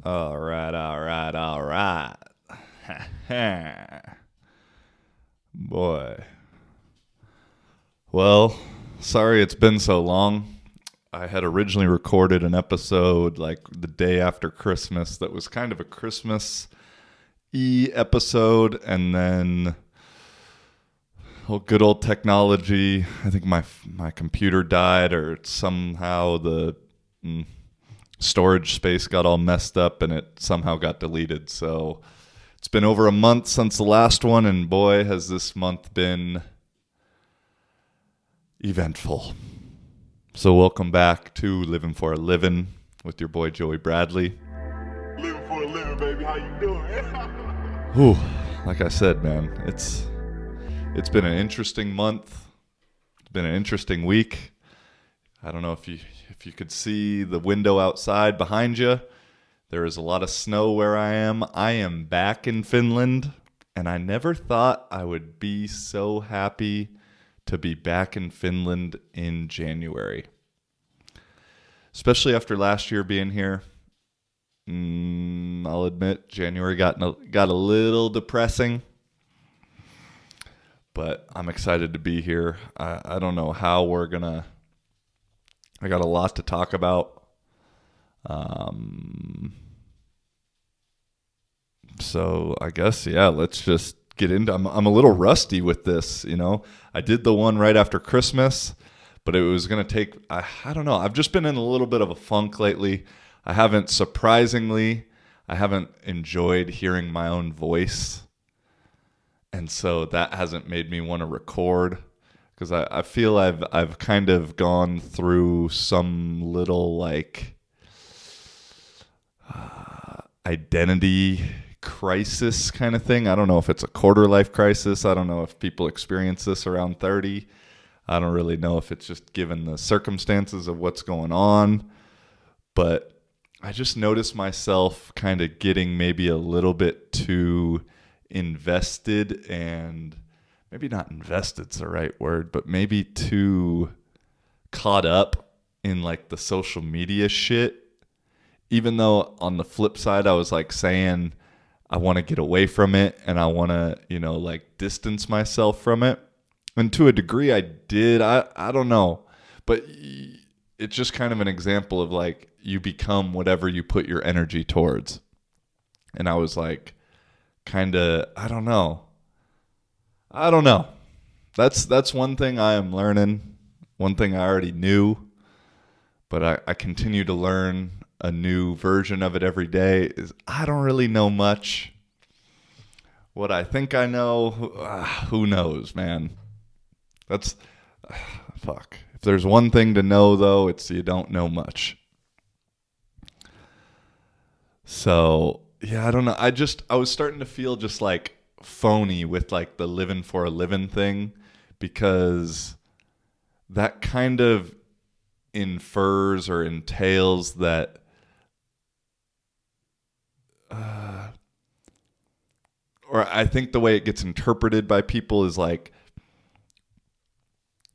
All right, all right, all right. Boy. Well, sorry it's been so long. I had originally recorded an episode like the day after Christmas that was kind of a Christmas-y episode, and then good old technology. I think my computer died, or somehow the storage space got all messed up and it somehow got deleted. So it's been over a month since the last one, and boy, has this month been eventful. So welcome back to Living for a Living with your boy Joey Bradley. Living for a living, baby. How you doing? Whew, like I said, man, it's been an interesting month. It's been an interesting week. I don't know if you could see the window outside behind you. There is a lot of snow where I am. I am back in Finland, and I never thought I would be so happy to be back in Finland in January. Especially after last year being here. I'll admit, January got a little depressing. But I'm excited to be here. I don't know how we're going to... I got a lot to talk about. So I guess, yeah, let's just get into... I'm a little rusty with this, you know. I did the one right after Christmas, but it was going to take... I don't know. I've just been in a little bit of a funk lately. I haven't enjoyed hearing my own voice. And so that hasn't made me want to record, because I feel I've kind of gone through some little like identity crisis kind of thing. I don't know if it's a quarter life crisis. I don't know if people experience this around 30. I don't really know if it's just given the circumstances of what's going on. But I just noticed myself kind of getting maybe a little bit too invested, and maybe not invested's the right word, but maybe too caught up in like the social media shit. Even though on the flip side, I was like saying I want to get away from it and I want to, like distance myself from it. And to a degree I did. I don't know. But it's just kind of an example of like you become whatever you put your energy towards. And I was like, kind of, I don't know. That's one thing I am learning. One thing I already knew, but I continue to learn a new version of it every day. Is I don't really know much. What I think I know, who knows, man. That's fuck. If there's one thing to know, though, it's you don't know much. So yeah, I don't know. I was starting to feel just like phony with like the living for a living thing, because that kind of infers or entails that or I think the way it gets interpreted by people is like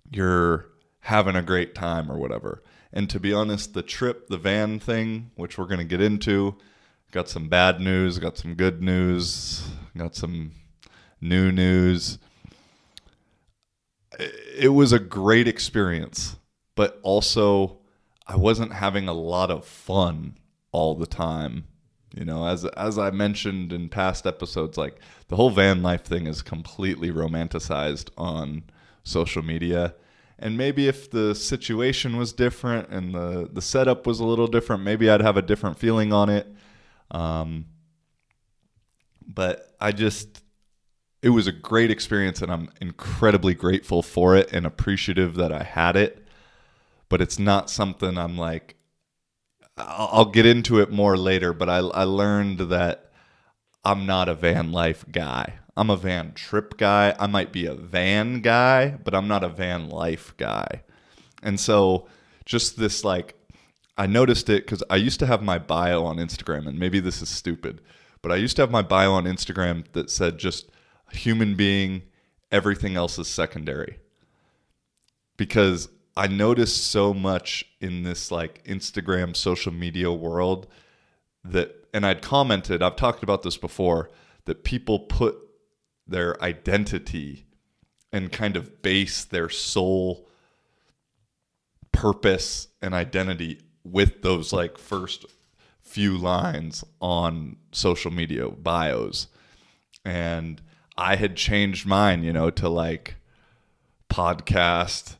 you're having a great time or whatever. And to be honest, the van thing, which we're going to get into, got some bad news, got some good news, got some new news. It was a great experience, but also I wasn't having a lot of fun all the time. As I mentioned in past episodes, like the whole van life thing is completely romanticized on social media. And maybe if the situation was different and the setup was a little different, maybe I'd have a different feeling on it. But it was a great experience, and I'm incredibly grateful for it and appreciative that I had it. But it's not something I'm like, I'll get into it more later, but I learned that I'm not a van life guy. I'm a van trip guy. I might be a van guy, but I'm not a van life guy. And so just this like, I noticed it because I used to have my bio on Instagram, and maybe this is stupid, but I used to have my bio on Instagram that said just a human being, everything else is secondary. Because I noticed so much in this like Instagram social media world that, and I'd commented, I've talked about this before, that people put their identity and kind of base their sole purpose and identity with those like first few lines on social media bios. And I had changed mine, to like podcast,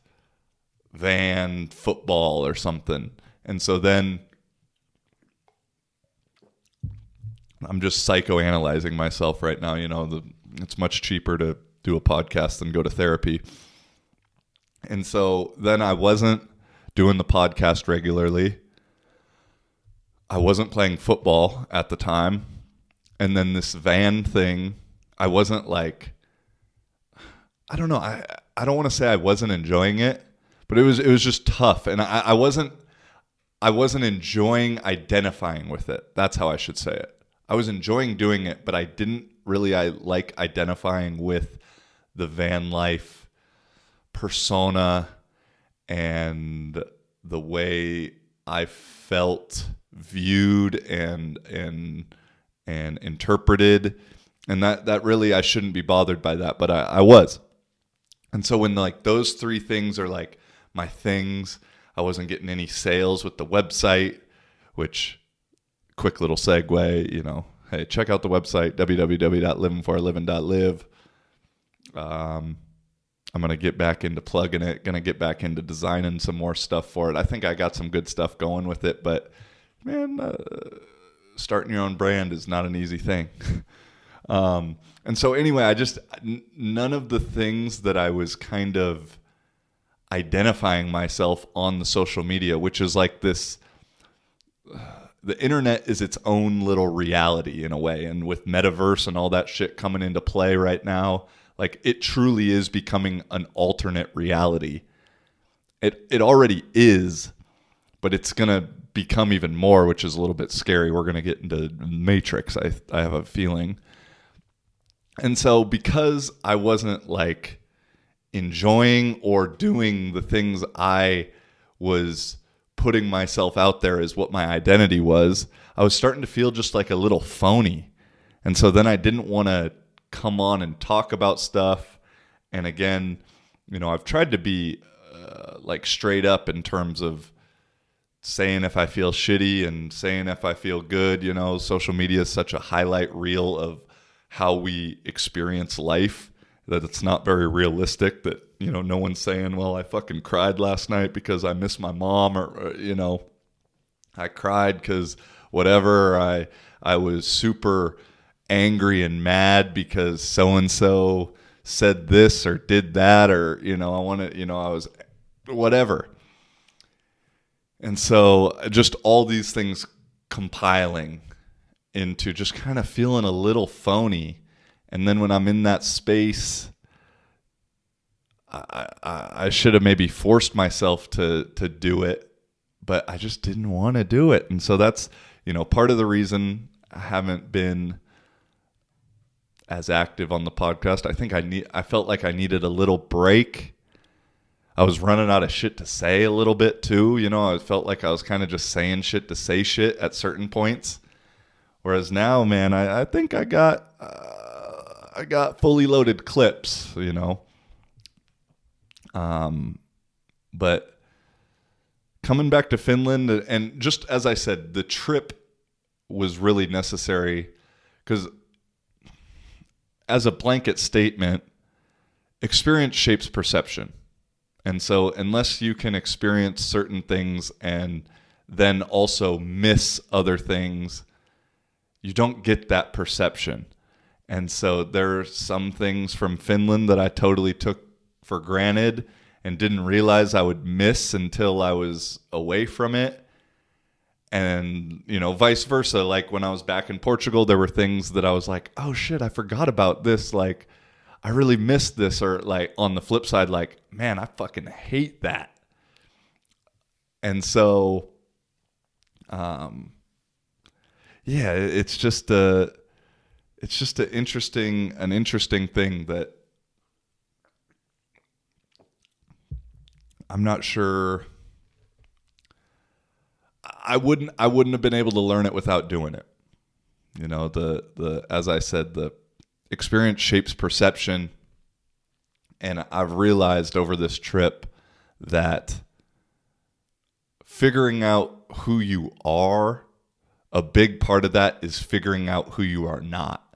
van, football or something. And so then I'm just psychoanalyzing myself right now. It's much cheaper to do a podcast than go to therapy. And so then I wasn't doing the podcast regularly. I wasn't playing football at the time. And then this van thing, I wasn't like, I don't know. I don't want to say I wasn't enjoying it, but it was just tough. And I wasn't enjoying identifying with it. That's how I should say it. I was enjoying doing it, but I didn't really like identifying with the van life persona and the way I felt viewed and interpreted. And that really, I shouldn't be bothered by that, but I was. And so when like those three things are like my things, I wasn't getting any sales with the website, which, quick little segue, hey, check out the website, www.livingforaliving.live. I'm going to get back into plugging it, going to get back into designing some more stuff for it. I think I got some good stuff going with it, but man, starting your own brand is not an easy thing. And so anyway, none of the things that I was kind of identifying myself on the social media, which is like this, the internet is its own little reality in a way. And with metaverse and all that shit coming into play right now, like it truly is becoming an alternate reality. It already is, but it's going to become even more, which is a little bit scary. We're going to get into Matrix, I have a feeling. And so because I wasn't like enjoying or doing the things I was putting myself out there as what my identity was, I was starting to feel just like a little phony. And so then I didn't want to come on and talk about stuff. And again, I've tried to be like straight up in terms of saying if I feel shitty and saying if I feel good. Social media is such a highlight reel of how we experience life that it's not very realistic, that no one's saying, well, I fucking cried last night because I miss my mom, or I cried because whatever, I was super angry and mad because so and so said this or did that, or I was whatever. And so just all these things compiling into just kind of feeling a little phony. And then when I'm in that space, I should have maybe forced myself to do it, but I just didn't want to do it. And so that's, part of the reason I haven't been as active on the podcast. I think I felt like I needed a little break. I was running out of shit to say a little bit too. I felt like I was kind of just saying shit to say shit at certain points. Whereas now, man, I think I got fully loaded clips, But coming back to Finland, and just as I said, the trip was really necessary because, as a blanket statement, experience shapes perception. And so unless you can experience certain things and then also miss other things, you don't get that perception. And so there are some things from Finland that I totally took for granted and didn't realize I would miss until I was away from it. And, vice versa. Like when I was back in Portugal, there were things that I was like, oh shit, I forgot about this. Like, I really missed this. Or like on the flip side, like, man, I fucking hate that. And so, yeah, it's just an interesting thing that I'm not sure. I wouldn't have been able to learn it without doing it. You know, the as I said, the experience shapes perception, and I've realized over this trip that figuring out who you are, a big part of that is figuring out who you are not.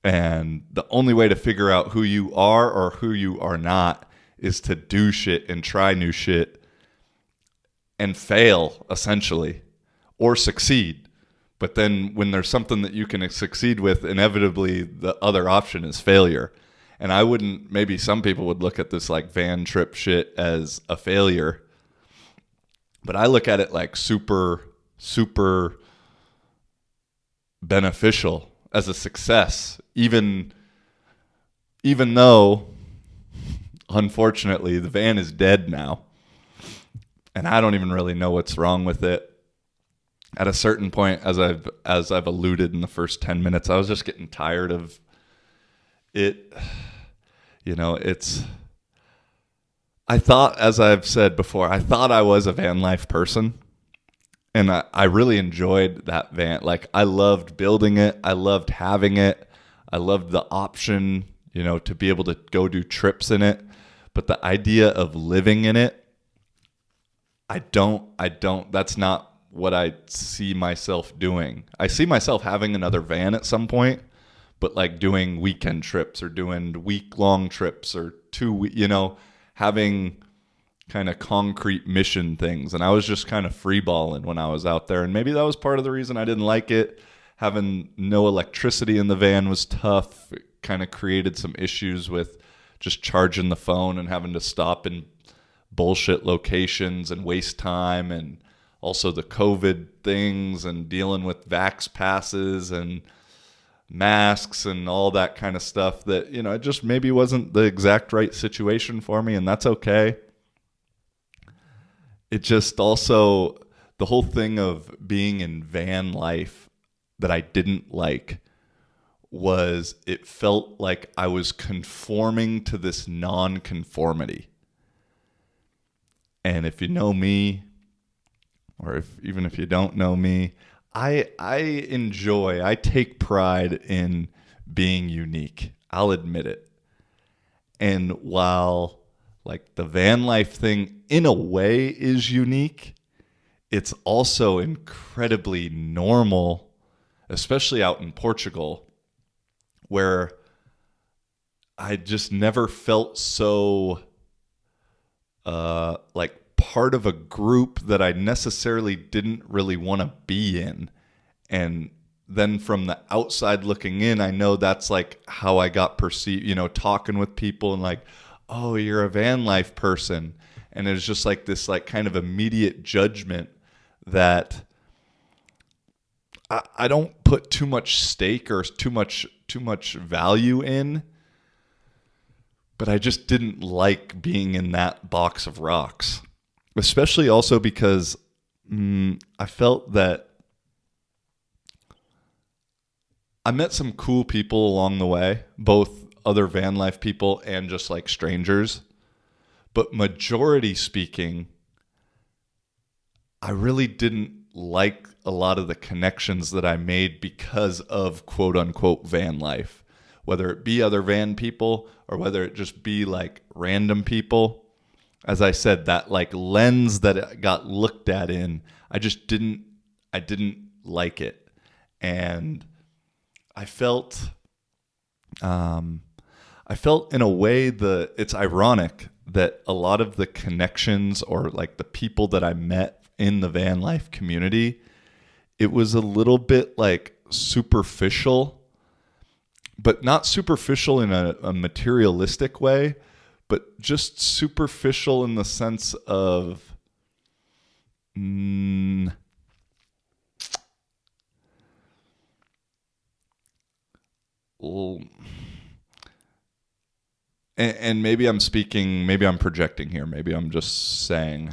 And the only way to figure out who you are or who you are not is to do shit and try new shit and fail, essentially, or succeed. But then when there's something that you can succeed with, inevitably the other option is failure. And I wouldn't, maybe some people would look at this like van trip shit as a failure, but I look at it like super, super beneficial as a success, even though, unfortunately, the van is dead now. And I don't even really know what's wrong with it. At a certain point, as I've alluded in the first 10 minutes, I was just getting tired of it. You know, I thought, as I've said before, I thought I was a van life person. And I really enjoyed that van. Like, I loved building it. I loved having it. I loved the option, you know, to be able to go do trips in it. But the idea of living in it, I don't, that's not what I see myself doing. I see myself having another van at some point, but like doing weekend trips or doing week-long trips or having kind of concrete mission things. And I was just kind of freeballing when I was out there. And maybe that was part of the reason I didn't like it. Having no electricity in the van was tough. It kind of created some issues with just charging the phone and having to stop in bullshit locations and waste time, and also the COVID things and dealing with vax passes and masks and all that kind of stuff that, you know, it just maybe wasn't the exact right situation for me, and that's okay. It just also, the whole thing of being in van life that I didn't like was it felt like I was conforming to this nonconformity. And if you know me, or even if you don't know me, I take pride in being unique. I'll admit it. And while like the van life thing in a way is unique, it's also incredibly normal, especially out in Portugal, where I just never felt so like part of a group that I necessarily didn't really want to be in. And then from the outside looking in, I know that's like how I got perceived, you know, talking with people and like, oh, you're a van life person. And it's just like this like kind of immediate judgment that I don't put too much stake or too much value in. But I just didn't like being in that box of rocks, especially also because I felt that I met some cool people along the way, both other van life people and just like strangers. But majority speaking, I really didn't like a lot of the connections that I made because of quote unquote van life, whether it be other van people or whether it just be like random people. As I said, that like lens that it got looked at in, I didn't like it. And I felt in a way that it's ironic that a lot of the connections or like the people that I met in the van life community, it was a little bit like superficial, but not superficial in a materialistic way, but just superficial in the sense of and maybe I'm projecting here. Maybe I'm just saying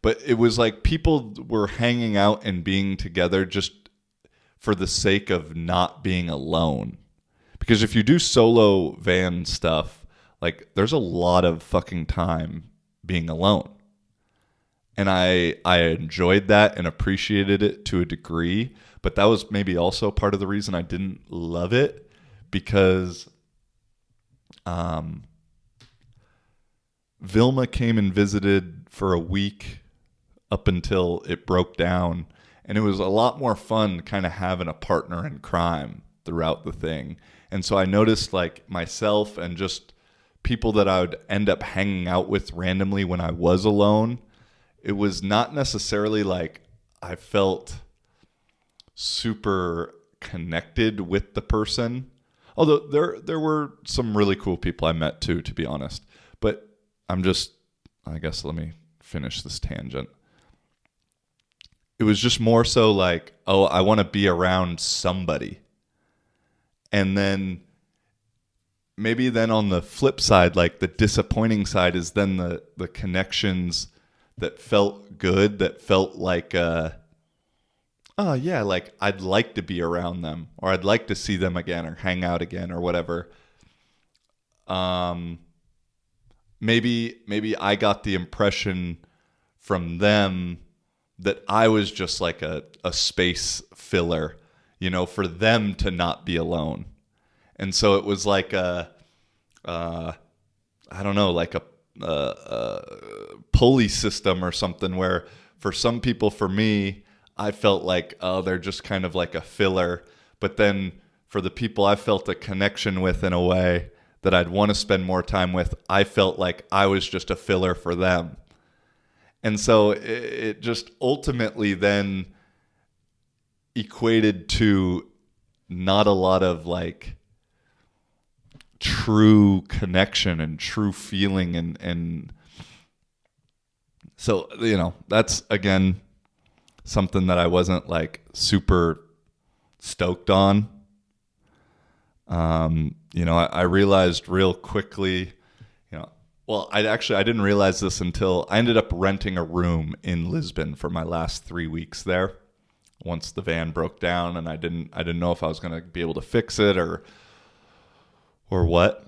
but it was like people were hanging out and being together just for the sake of not being alone. Because if you do solo van stuff, like there's a lot of fucking time being alone. And I enjoyed that and appreciated it to a degree, but that was maybe also part of the reason I didn't love it, because Vilma came and visited for a week up until it broke down, and it was a lot more fun kind of having a partner in crime throughout the thing. And so I noticed like myself and just people that I would end up hanging out with randomly when I was alone, it was not necessarily like I felt super connected with the person. Although there were some really cool people I met too, to be honest. But I guess let me finish this tangent. It was just more so like, oh, I want to be around somebody. And then maybe then on the flip side, like the disappointing side is then the connections that felt good, that felt like, oh yeah, like I'd like to be around them, or I'd like to see them again or hang out again or whatever. Maybe I got the impression from them that I was just like a space filler, for them to not be alone. And so it was like I don't know, like a pulley system or something, where for some people, for me, I felt like, oh, they're just kind of like a filler. But then for the people I felt a connection with in a way that I'd want to spend more time with, I felt like I was just a filler for them. And so it just ultimately then equated to not a lot of like true connection and true feeling. And so, that's again something that I wasn't like super stoked on. I realized real quickly, I didn't realize this until I ended up renting a room in Lisbon for my last 3 weeks there. Once the van broke down, and I didn't know if I was going to be able to fix it or what.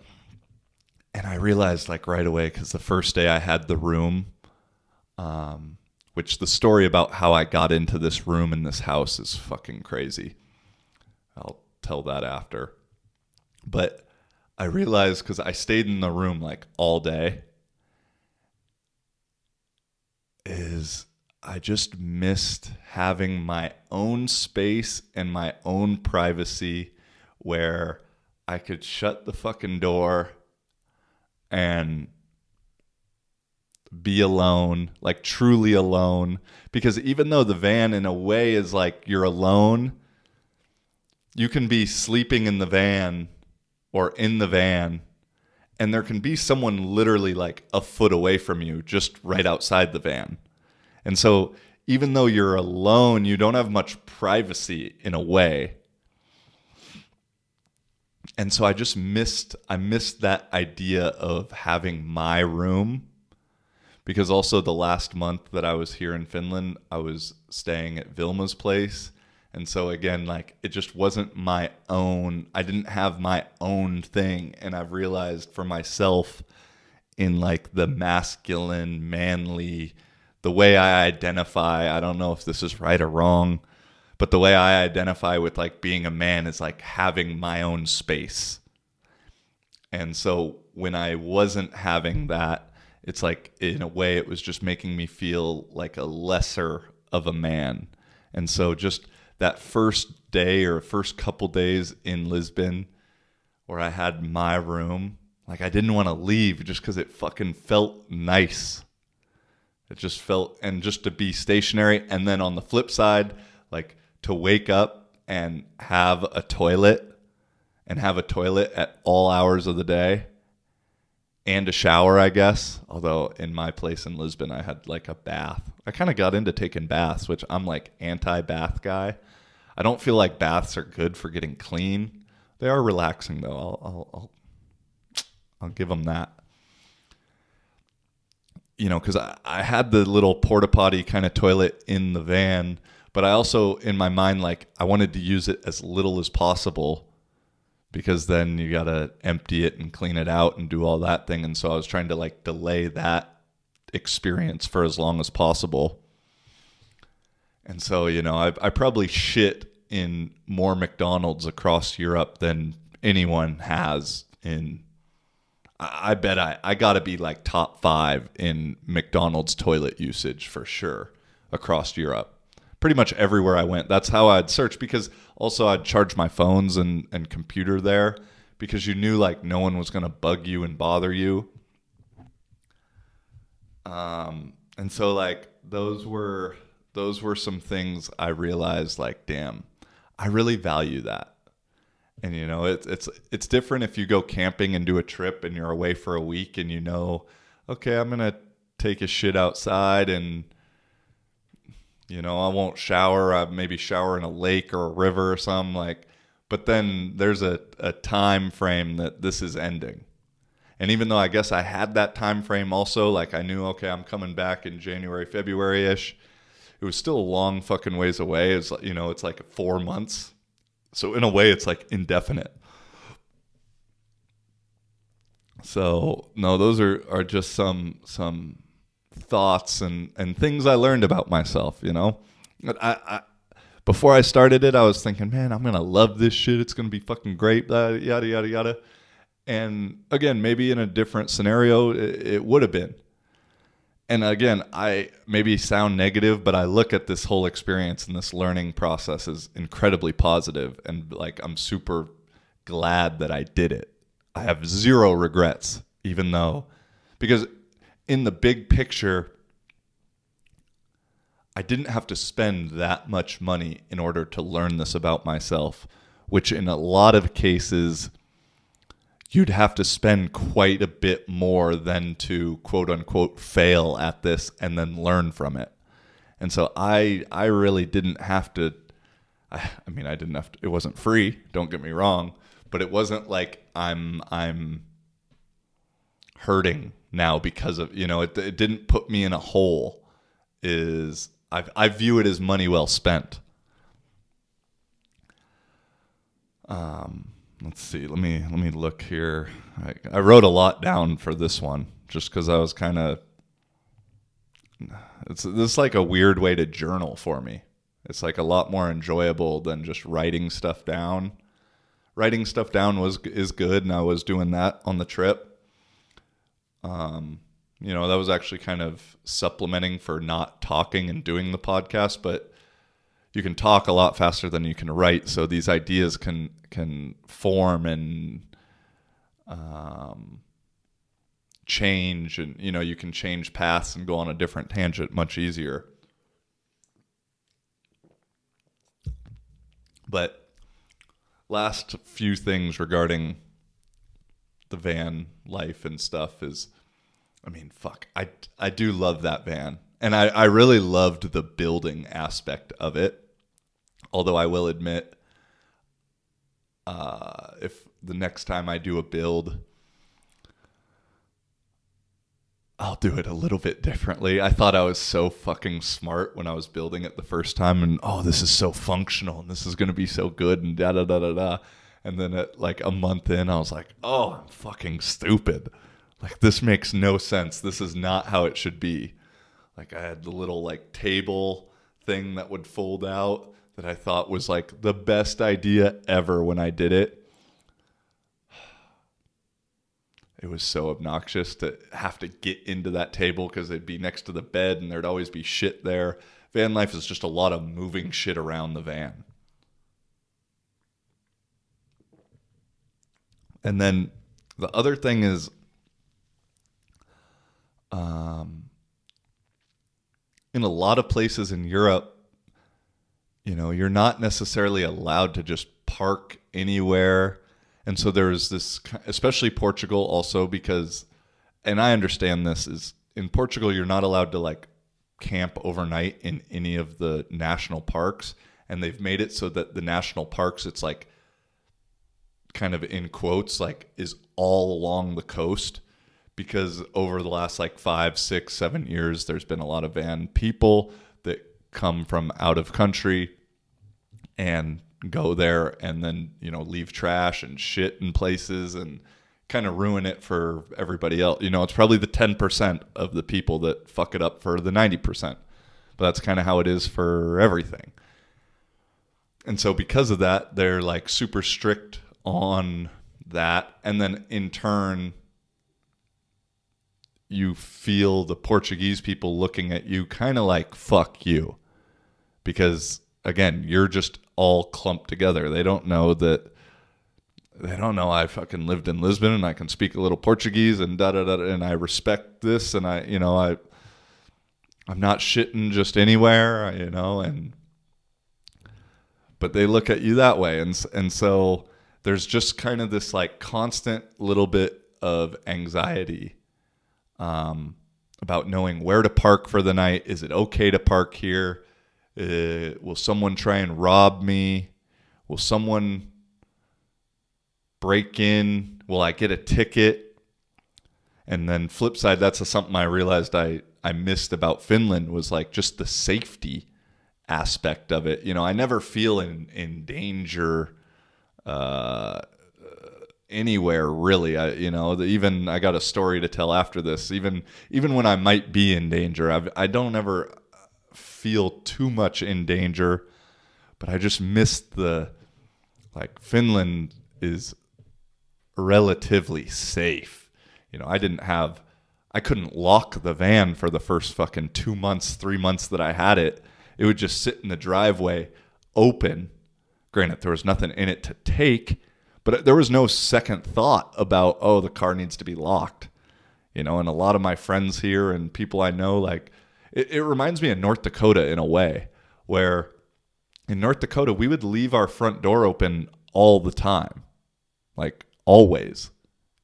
And I realized like right away, because the first day I had the room, which the story about how I got into this room in this house is fucking crazy. I'll tell that after. But I realized, because I stayed in the room like all day, is I just missed having my own space and my own privacy, where I could shut the fucking door and be alone, like truly alone. Because even though the van in a way is like you're alone, you can be sleeping in the van or in the van, and there can be someone literally like a foot away from you, just right outside the van. And so even though you're alone, you don't have much privacy in a way. And so I missed that idea of having my room, because also the last month that I was here in Finland, I was staying at Vilma's place. And so again, like it just wasn't my own. I didn't have my own thing. And I've realized for myself, in like the masculine, manly, the way I identify, I don't know if this is right or wrong, but the way I identify with like being a man is like having my own space. And so when I wasn't having that, it's like in a way it was just making me feel like a lesser of a man. And so just that first day or first couple days in Lisbon where I had my room, like I didn't want to leave just because it fucking felt nice. It just felt, and just to be stationary. And then on the flip side, like to wake up and have a toilet at all hours of the day, and a shower, I guess. Although in my place in Lisbon, I had like a bath. I kind of got into taking baths, which I'm like anti-bath guy. I don't feel like baths are good for getting clean. They are relaxing though. I'll give them that. Because I had the little porta potty kind of toilet in the van, but I also, in my mind, like I wanted to use it as little as possible, because then you got to empty it and clean it out and do all that thing. And so I was trying to like delay that experience for as long as possible. And so, I probably shit in more McDonald's across Europe than anyone has in. I bet I got to be like top 5 in McDonald's toilet usage for sure across Europe. Pretty much everywhere I went. That's how I'd search, because also I'd charge my phones and computer there, because you knew like no one was going to bug you and bother you. And so like those were some things I realized, like, damn, I really value that. And it's different if you go camping and do a trip and you're away for a week and okay, I'm gonna take a shit outside and I won't shower. I maybe shower in a lake or a river or something, like. But then there's a time frame that this is ending. And even though I guess I had that time frame also, like I knew, okay, I'm coming back in January, February-ish. It was still a long fucking ways away. It's it's like 4 months. So in a way, it's like indefinite. So no, those are just some thoughts and things I learned about myself. I before I started it, I was thinking, man, I'm gonna love this shit. It's gonna be fucking great. Yada yada yada. And again, maybe in a different scenario, it would have been. And again, I maybe sound negative, but I look at this whole experience and this learning process as incredibly positive, and like I'm super glad that I did it. I have zero regrets, because in the big picture, I didn't have to spend that much money in order to learn this about myself, which in a lot of cases you'd have to spend quite a bit more than to quote unquote fail at this and then learn from it. And so I really didn't have to. I didn't have to. It wasn't free, don't get me wrong, but it wasn't like I'm hurting now because of, it didn't put me in a hole. I view it as money well spent. Let's see. Let me look here. I wrote a lot down for this one just because I was kind of. It's like a weird way to journal for me. It's like a lot more enjoyable than just writing stuff down. Writing stuff down is good, and I was doing that on the trip. That was actually kind of supplementing for not talking and doing the podcast, but you can talk a lot faster than you can write, so these ideas can form and change, and you can change paths and go on a different tangent much easier. But last few things regarding the van life and stuff is, I do love that van. And I really loved the building aspect of it. Although I will admit, if the next time I do a build, I'll do it a little bit differently. I thought I was so fucking smart when I was building it the first time, and this is so functional and this is going to be so good and da da da da da. And then at like a month in, I was like, I'm fucking stupid. Like, this makes no sense. This is not how it should be. Like, I had the little like table thing that would fold out that I thought was like the best idea ever when I did it. It was so obnoxious to have to get into that table because they'd be next to the bed and there'd always be shit there. Van life is just a lot of moving shit around the van. And then the other thing is, in a lot of places in Europe, you're not necessarily allowed to just park anywhere. And so there's this, especially Portugal also, because, and I understand this, is in Portugal, you're not allowed to like camp overnight in any of the national parks. And they've made it so that the national parks, it's like kind of in quotes, like is all along the coast. Because over the last like 5, 6, 7 years, there's been a lot of van people that come from out of country and go there and then, leave trash and shit in places and kind of ruin it for everybody else. You know, it's probably the 10% of the people that fuck it up for the 90%. But that's kind of how it is for everything. And so because of that, they're like super strict on that. And then in turn, you feel the Portuguese people looking at you kind of like, fuck you. Because again, you're just all clumped together. They don't know I fucking lived in Lisbon and I can speak a little Portuguese and and I respect this and I'm not shitting just anywhere, but they look at you that way. And so there's just kind of this like constant little bit of anxiety about knowing where to park for the night. Is it okay to park here? Will someone try and rob me? Will someone break in? Will I get a ticket? And then flip side, that's something I realized I missed about Finland was like just the safety aspect of it. I never feel in danger anywhere really. Even I got a story to tell after this. Even when I might be in danger, I don't ever feel too much in danger, but I just missed Finland is relatively safe. I couldn't lock the van for the first fucking 2 months, 3 months that I had it. It would just sit in the driveway open. Granted, there was nothing in it to take, but there was no second thought about, the car needs to be locked. And a lot of my friends here and people I know, like, it reminds me of North Dakota in a way, where in North Dakota, we would leave our front door open all the time. Like, always.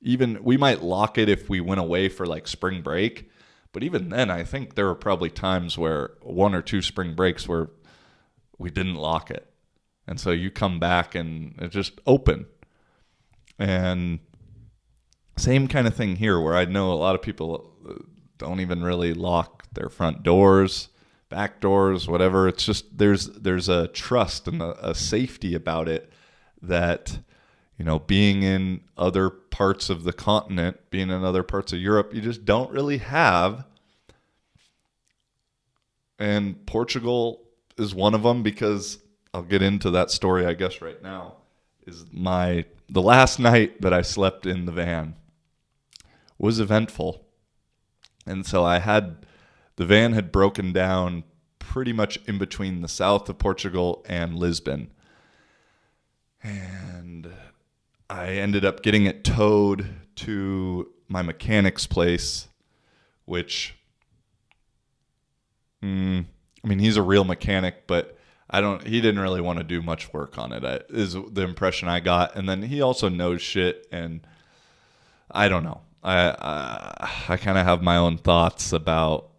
Even we might lock it if we went away for like spring break, but even then I think there were probably times where 1 or 2 spring breaks where we didn't lock it. And so you come back and it's just open. And same kind of thing here, where I know a lot of people don't even really lock their front doors, back doors, whatever. It's just there's a trust and a safety about it that, being in other parts of the continent, being in other parts of Europe, you just don't really have. And Portugal is one of them, because I'll get into that story, I guess, right now. Is the last night that I slept in the van was eventful. And so the van had broken down pretty much in between the south of Portugal and Lisbon. And I ended up getting it towed to my mechanic's place, which, he's a real mechanic, but he didn't really want to do much work on it, is the impression I got. And then he also knows shit, and I don't know. I kind of have my own thoughts about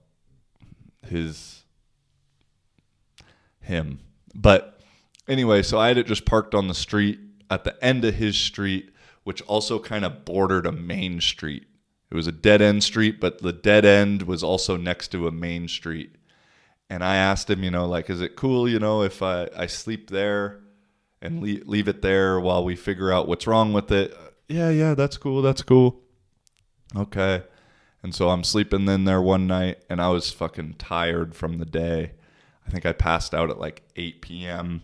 him. But anyway, so I had it just parked on the street at the end of his street, which also kind of bordered a main street. It was a dead end street, but the dead end was also next to a main street. And I asked him, is it cool, if I sleep there and leave it there while we figure out what's wrong with it? Yeah, that's cool. Okay. And so I'm sleeping in there one night, and I was fucking tired from the day. I think I passed out at like 8 p.m.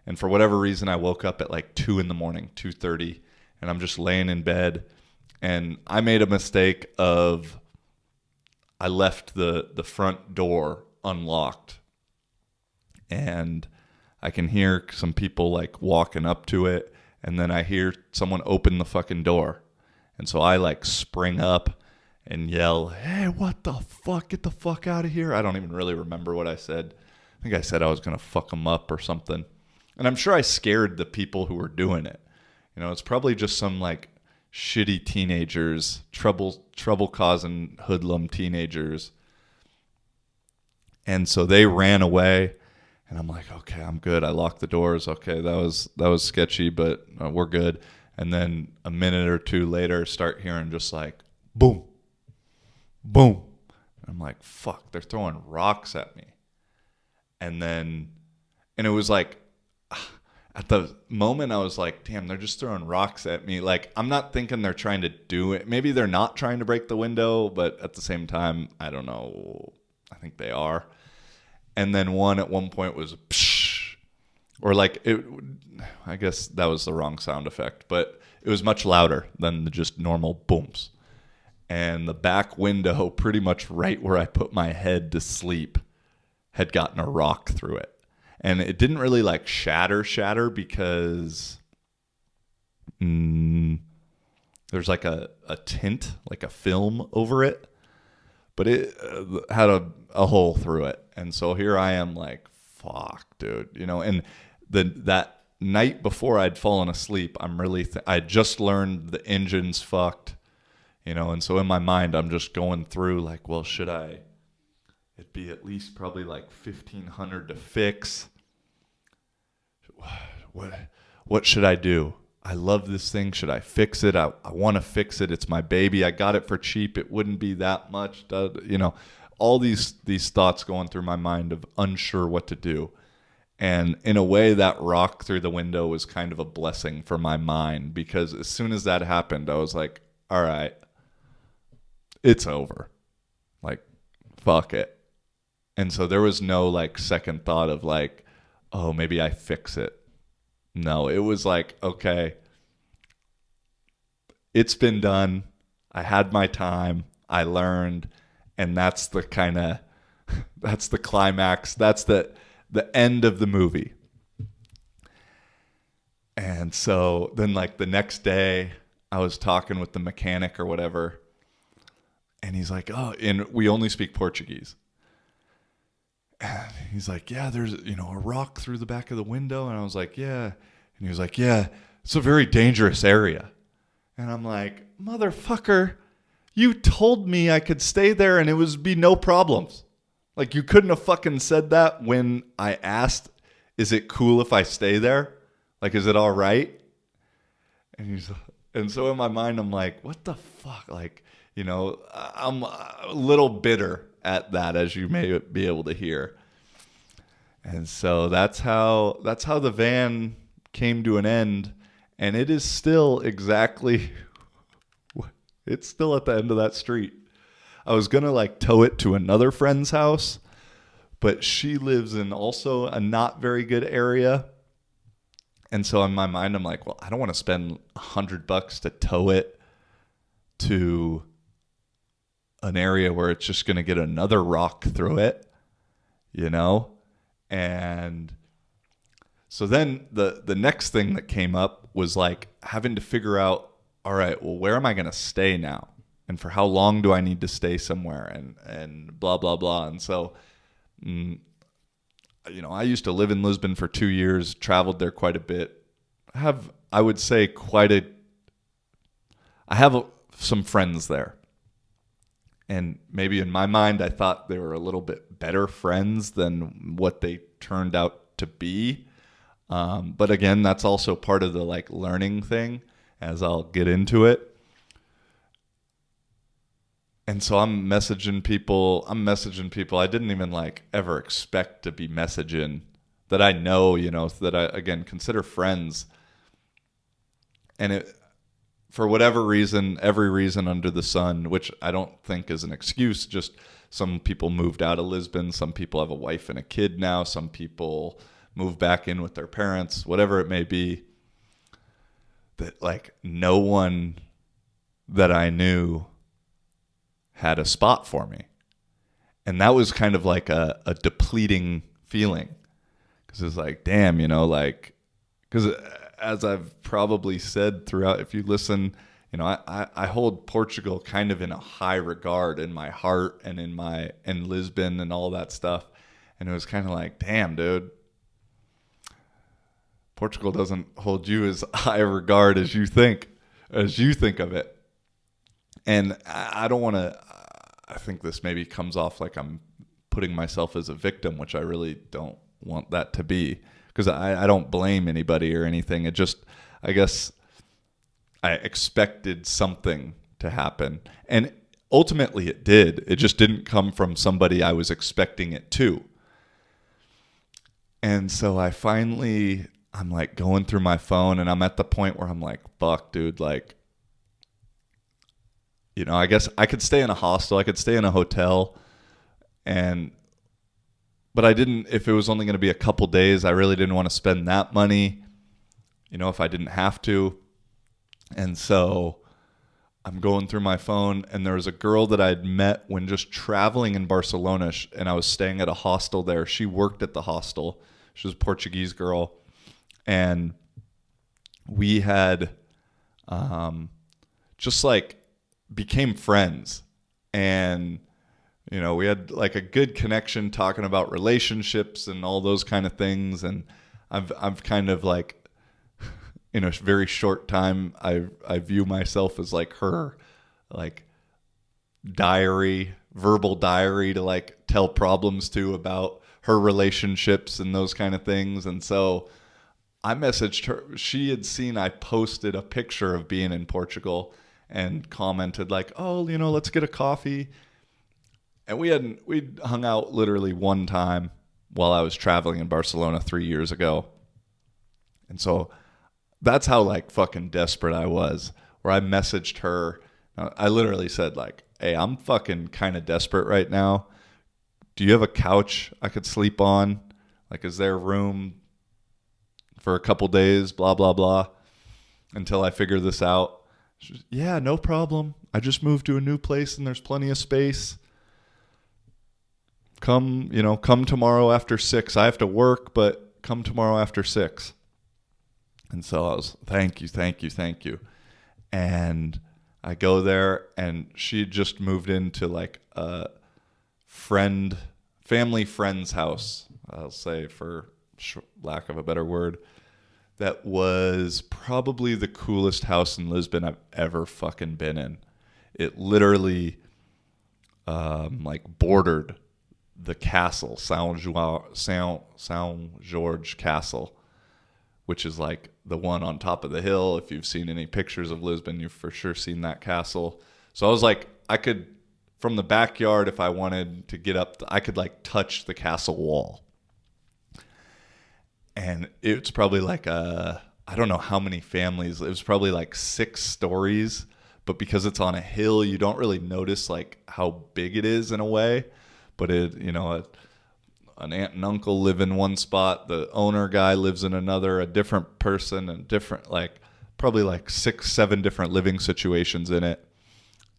And for whatever reason, I woke up at like 2 in the morning, 2:30, and I'm just laying in bed. And I made a mistake I left the front door unlocked. And I can hear some people like walking up to it, and then I hear someone open the fucking door. And so I like spring up and yell, "Hey, what the fuck? Get the fuck out of here." I don't even really remember what I said. I think I said I was going to fuck them up or something. And I'm sure I scared the people who were doing it. It's probably just some like shitty teenagers, trouble-causing hoodlum teenagers. And so they ran away, and I'm like, okay, I'm good. I locked the doors. Okay, that was sketchy, but we're good. And then a minute or two later, start hearing just like boom, boom. I'm like, fuck, they're throwing rocks at me. And it was like, at the moment I was like, damn, they're just throwing rocks at me. Like, I'm not thinking they're trying to do it. Maybe they're not trying to break the window, but at the same time, I don't know. I think they are. And then one at one point was psh, or like it. I guess that was the wrong sound effect, but it was much louder than the just normal booms. And the back window, pretty much right where I put my head to sleep, had gotten a rock through it. And it didn't really like shatter because there's like a tint, like a film over it. But it had a hole through it. And so here I am like, fuck, dude. You know, and that night before I'd fallen asleep, I just learned the engine's fucked. You know, and so in my mind, I'm just going through like, well, it'd be at least probably like $1,500 to fix. What should I do? I love this thing. Should I fix it? I want to fix it. It's my baby. I got it for cheap. It wouldn't be that much. You know, all these thoughts going through my mind of unsure what to do. And in a way, that rock through the window was kind of a blessing for my mind, because as soon as that happened, I was like, all right, it's over. Like, fuck it. And so there was no like second thought of like, oh, maybe I fix it. No, it was like, okay, it's been done. I had my time. I learned. And that's the climax. That's the end of the movie. And so then like the next day I was talking with the mechanic or whatever, and he's like, oh, and we only speak Portuguese. And he's like, yeah, there's, a rock through the back of the window. And I was like, yeah. And he was like, yeah, it's a very dangerous area. And I'm like, motherfucker, you told me I could stay there and it would be no problems. Like, you couldn't have fucking said that when I asked, is it cool if I stay there? Like, is it all right? And so in my mind, I'm like, what the fuck? Like, I'm a little bitter at that, as you may be able to hear. And so that's how the van came to an end. And it is still it's still at the end of that street. I was going to like tow it to another friend's house, but she lives in also a not very good area. And so in my mind, I'm like, well, I don't want to spend $100 to tow it to an area where it's just going to get another rock through it, And so then the next thing that came up was like having to figure out, all right, well, where am I going to stay now? And for how long do I need to stay somewhere? And blah, blah, blah. And so, I used to live in Lisbon for 2 years, traveled there quite a bit. I have some friends there. And maybe in my mind, I thought they were a little bit better friends than what they turned out to be. But again, that's also part of the like learning thing, as I'll get into it. And so I'm messaging people. I didn't even like ever expect to be messaging that I know, that I, again, consider friends. And it, for whatever reason, every reason under the sun, which I don't think is an excuse, just some people moved out of Lisbon. Some people have a wife and a kid now. Some people move back in with their parents, whatever it may be. That like no one that I knew had a spot for me. And that was kind of like a depleting feeling. Because it's like, damn, because as I've probably said throughout, if you listen, I hold Portugal kind of in a high regard in my heart and in Lisbon and all that stuff. And it was kind of like, damn, dude, Portugal doesn't hold you as high a regard as you think of it. And I don't want to, I think this maybe comes off like I'm putting myself as a victim, which I really don't want that to be, because I don't blame anybody or anything. It just, I guess I expected something to happen. And ultimately it did. It just didn't come from somebody I was expecting it to. And so I finally I'm like going through my phone, and I'm at the point where I'm like, fuck, dude, like, you know, I guess I could stay in a hostel, I could stay in a hotel, but I didn't, if it was only going to be a couple days, I really didn't want to spend that money, you know, if I didn't have to. And so I'm going through my phone, and there was a girl that I'd met when just traveling in Barcelona, and I was staying at a hostel there. She worked at the hostel. She was a Portuguese girl. And we had just like became friends. And, you know, we had like a good connection talking about relationships and all those kind of things. And I've kind of like, in a very short time, I view myself as like her, like verbal diary to like tell problems to about her relationships and those kind of things. And so I messaged her. She had seen I posted a picture of being in Portugal and commented like, oh, you know, let's get a coffee. And we'd hung out literally one time while I was traveling in Barcelona 3 years ago. And so that's how like fucking desperate I was, where I messaged her. I literally said like, hey, I'm fucking kind of desperate right now. Do you have a couch I could sleep on? Like, is there room for a couple days, blah, blah, blah, until I figure this out? She was, yeah, no problem. I just moved to a new place and there's plenty of space. Come tomorrow after 6. I have to work, but come tomorrow after 6. And so I was, thank you. And I go there, and she just moved into like a family friend's house, I'll say, for lack of a better word, that was probably the coolest house in Lisbon I've ever fucking been in. It literally like bordered the castle, São Jorge Castle, which is like the one on top of the hill. If you've seen any pictures of Lisbon, you've for sure seen that castle. So I was like, I could, from the backyard, if I wanted to get up, I could like touch the castle wall. And it's probably like I don't know how many families. It was probably like 6 stories, but because it's on a hill, you don't really notice like how big it is in a way. But it, you know, an aunt and uncle live in one spot, the owner guy lives in another, a different person, and different, like probably like 6-7 different living situations in it.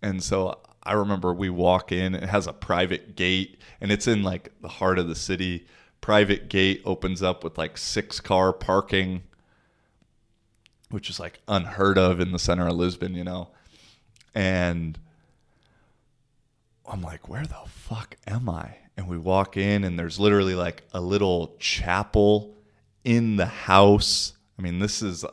And so I remember we walk in, it has a private gate, and it's in like the heart of the city. Private gate opens up with like 6-car parking, which is like unheard of in the center of Lisbon, you know. And I'm like, where the fuck am I? And we walk in, and there's literally like a little chapel in the house. I mean, this is,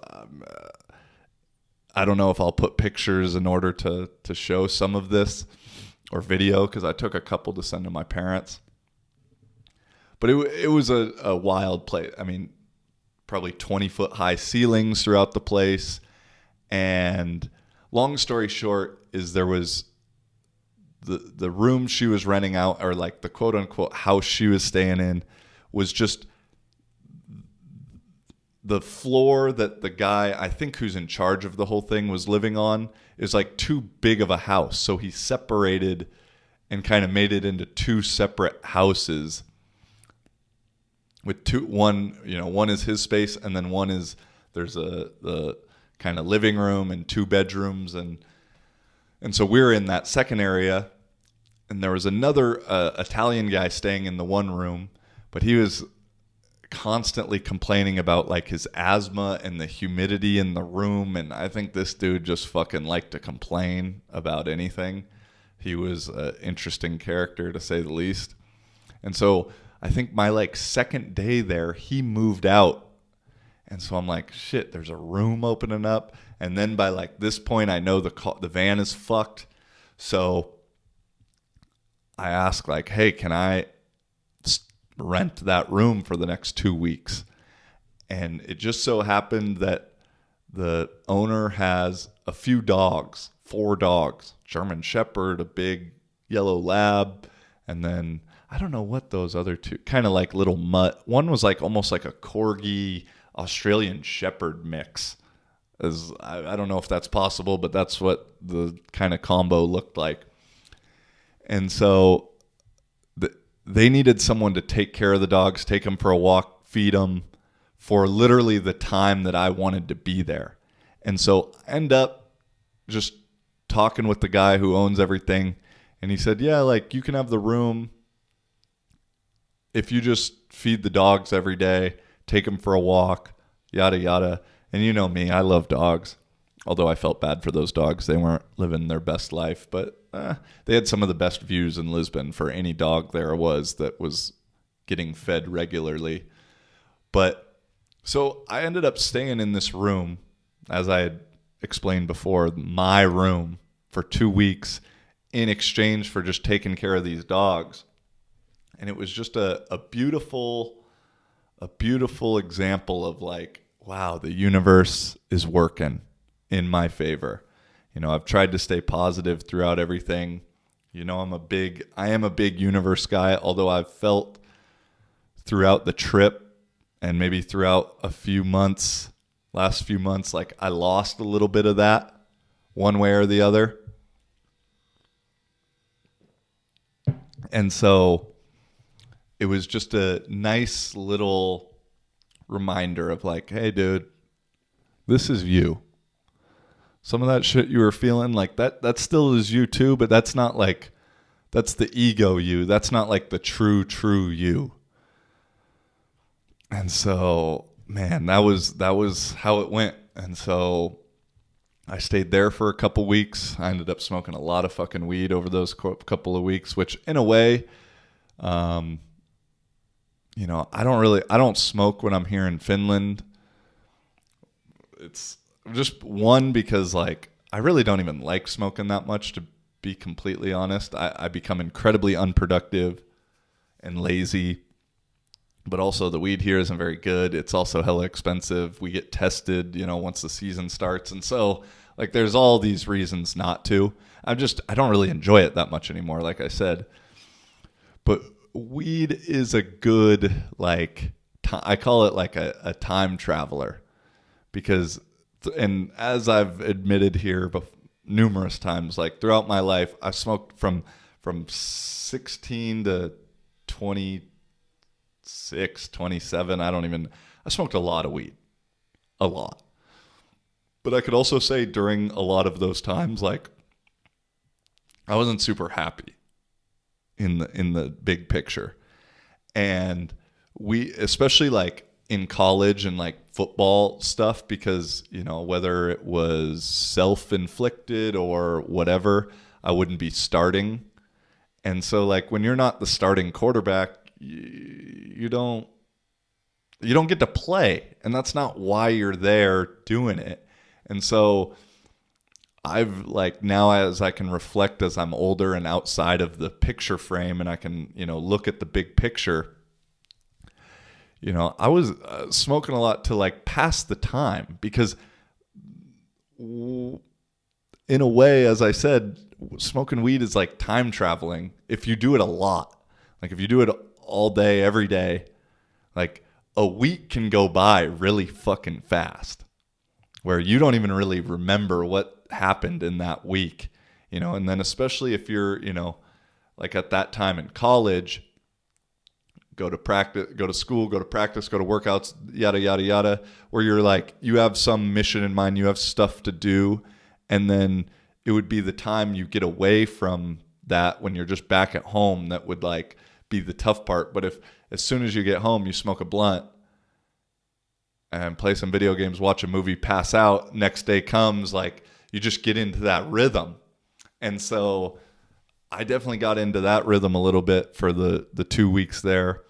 I don't know if I'll put pictures in order to show some of this, or video, because I took a couple to send to my parents. But it was a wild place. I mean, probably 20-foot high ceilings throughout the place. And long story short is there was the room she was renting out, or like the quote unquote house she was staying in, was just the floor that the guy, I think who's in charge of the whole thing, was living on, is like too big of a house. So he separated and kind of made it into 2 separate houses with one is his space, and then one is, there's the kind of living room and 2 bedrooms. And so we're in that second area, and there was another Italian guy staying in the one room, but he was constantly complaining about like his asthma and the humidity in the room. And I think this dude just fucking liked to complain about anything. He was an interesting character, to say the least. And so I think my like second day there, he moved out. And so I'm like, shit, there's a room opening up. And then by like this point, I know the van is fucked. So I ask like, hey, can I rent that room for the next 2 weeks? And it just so happened that the owner has a few dogs, 4 dogs, German Shepherd, a big yellow lab, and then I don't know what those other 2, kind of like little mutt. One was like almost like a corgi, Australian Shepherd mix. I don't know if that's possible, but that's what the kind of combo looked like. And so they needed someone to take care of the dogs, take them for a walk, feed them for literally the time that I wanted to be there. And so I end up just talking with the guy who owns everything. And he said, yeah, like you can have the room if you just feed the dogs every day, take them for a walk, yada, yada. And you know me, I love dogs. Although I felt bad for those dogs. They weren't living their best life. But they had some of the best views in Lisbon for any dog there was that was getting fed regularly. But so I ended up staying in this room, as I had explained before, my room for 2 weeks in exchange for just taking care of these dogs. And it was just a beautiful example of like, wow, the universe is working in my favor. You know, I've tried to stay positive throughout everything. You know, I am a big universe guy, although I've felt throughout the trip and maybe throughout last few months, like I lost a little bit of that one way or the other. And so it was just a nice little reminder of like, hey, dude, this is you. Some of that shit you were feeling, like that still is you too, but that's not like, that's the ego you. That's not like the true you. And so, man, that was how it went. And so I stayed there for a couple weeks. I ended up smoking a lot of fucking weed over those couple of weeks, which in a way, you know, I don't smoke when I'm here in Finland. It's just one, because like, I really don't even like smoking that much, to be completely honest. I become incredibly unproductive and lazy, but also the weed here isn't very good. It's also hella expensive. We get tested, you know, once the season starts. And so like, there's all these reasons not to. I don't really enjoy it that much anymore, like I said. But weed is a good, like, I call it like a time traveler, because, and as I've admitted here numerous times, like throughout my life, I smoked from 16 to 26, 27. I smoked a lot of weed, a lot. But I could also say during a lot of those times, like, I wasn't super happy in the big picture. And we, especially like in college and like football stuff, because, you know, whether it was self-inflicted or whatever, I wouldn't be starting. And so like, when you're not the starting quarterback, you don't get to play, and that's not why you're there doing it. And so I've like, now as I can reflect as I'm older and outside of the picture frame, and I can, you know, look at the big picture, you know, I was smoking a lot to like pass the time, because in a way, as I said, smoking weed is like time traveling if you do it a lot. Like if you do it all day, every day, like a week can go by really fucking fast, where you don't even really remember what happened in that week, you know. And then especially if you're, you know, like at that time in college, go to practice, go to school, go to practice, go to workouts, yada, yada, yada, where you're like, you have some mission in mind, you have stuff to do. And then it would be the time you get away from that when you're just back at home that would like be the tough part. But if as soon as you get home, you smoke a blunt and play some video games, watch a movie, pass out, next day comes, like you just get into that rhythm. And so I definitely got into that rhythm a little bit for the 2 weeks there.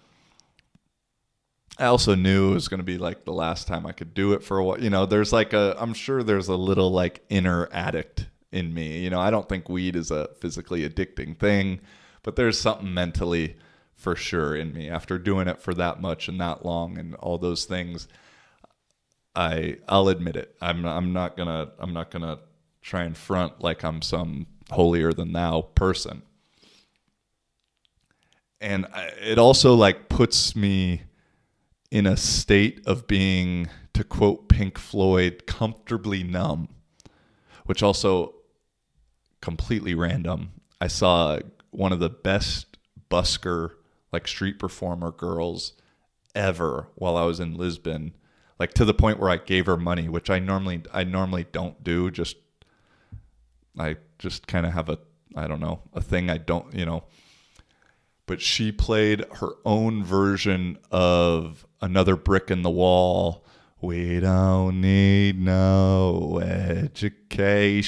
I also knew it was going to be like the last time I could do it for a while. You know, there's like I'm sure there's a little like inner addict in me. You know, I don't think weed is a physically addicting thing, but there's something mentally for sure in me after doing it for that much and that long and all those things. I'll admit it. I'm not gonna try and front like I'm some holier than thou person. And it also like puts me in a state of being, to quote Pink Floyd, comfortably numb, which also completely random. I saw one of the best busker, like street performer girls ever while I was in Lisbon, like to the point where I gave her money, which I normally don't do. I just kind of have a thing I don't, but she played her own version of Another Brick in the Wall. We don't need no education,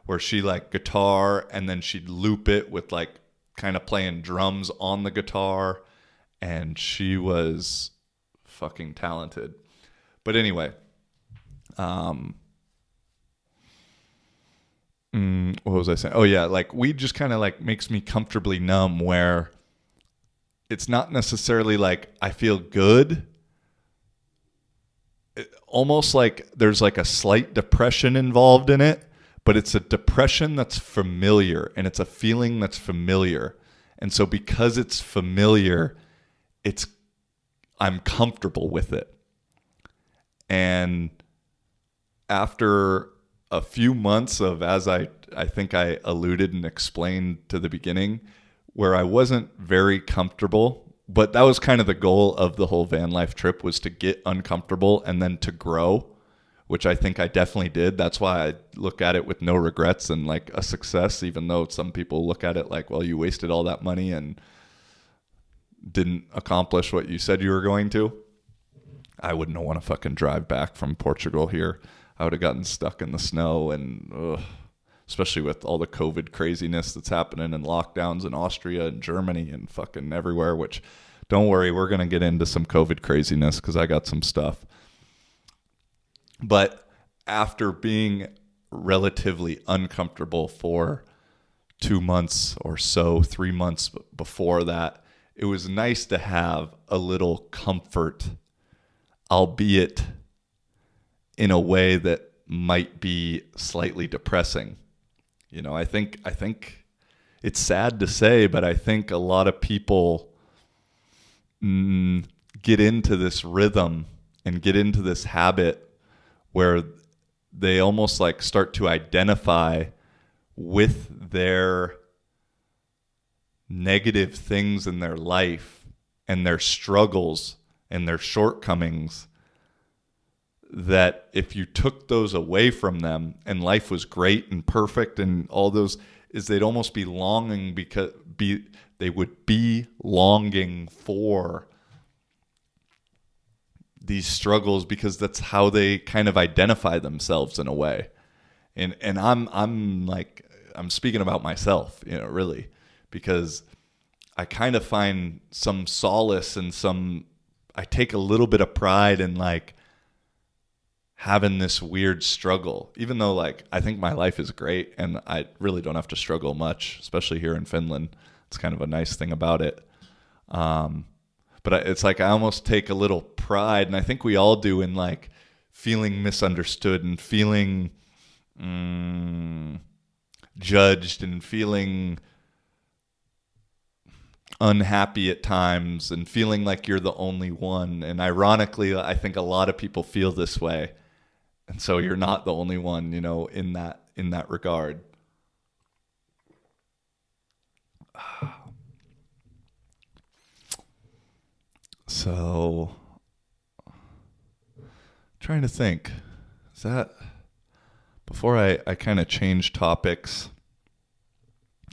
where she like guitar and then she'd loop it with like kind of playing drums on the guitar. And she was fucking talented. But anyway, what was I saying? Oh yeah, like weed just kind of like makes me comfortably numb, where it's not necessarily like I feel good. Almost like there's like a slight depression involved in it, but it's a depression that's familiar, and it's a feeling that's familiar. And so because it's familiar, I'm comfortable with it. And after a few months of, as I think I alluded and explained to the beginning, where I wasn't very comfortable, but that was kind of the goal of the whole van life trip, was to get uncomfortable and then to grow, which I think I definitely did. That's why I look at it with no regrets and like a success, even though some people look at it like, well, you wasted all that money and didn't accomplish what you said you were going to. I wouldn't want to fucking drive back from Portugal here. I would have gotten stuck in the snow, and especially with all the COVID craziness that's happening and lockdowns in Austria and Germany and fucking everywhere, which don't worry, we're going to get into some COVID craziness because I got some stuff. But after being relatively uncomfortable for 2 months or so, 3 months before that, it was nice to have a little comfort, albeit in a way that might be slightly depressing. I think it's sad to say, but I think a lot of people get into this rhythm and get into this habit where they almost like start to identify with their negative things in their life and their struggles and their shortcomings, that if you took those away from them and life was great and perfect and all those, is they'd almost be longing they would be longing for these struggles, because that's how they kind of identify themselves in a way. And I'm speaking about myself, really, because I kind of find some solace and I take a little bit of pride in like having this weird struggle, even though like I think my life is great and I really don't have to struggle much, especially here in Finland. It's kind of a nice thing about it. But it's like I almost take a little pride, and I think we all do, in like feeling misunderstood and feeling judged and feeling unhappy at times and feeling like you're the only one. And ironically, I think a lot of people feel this way. And so you're not the only one, in that regard. So, trying to think, is that, before I kind of change topics,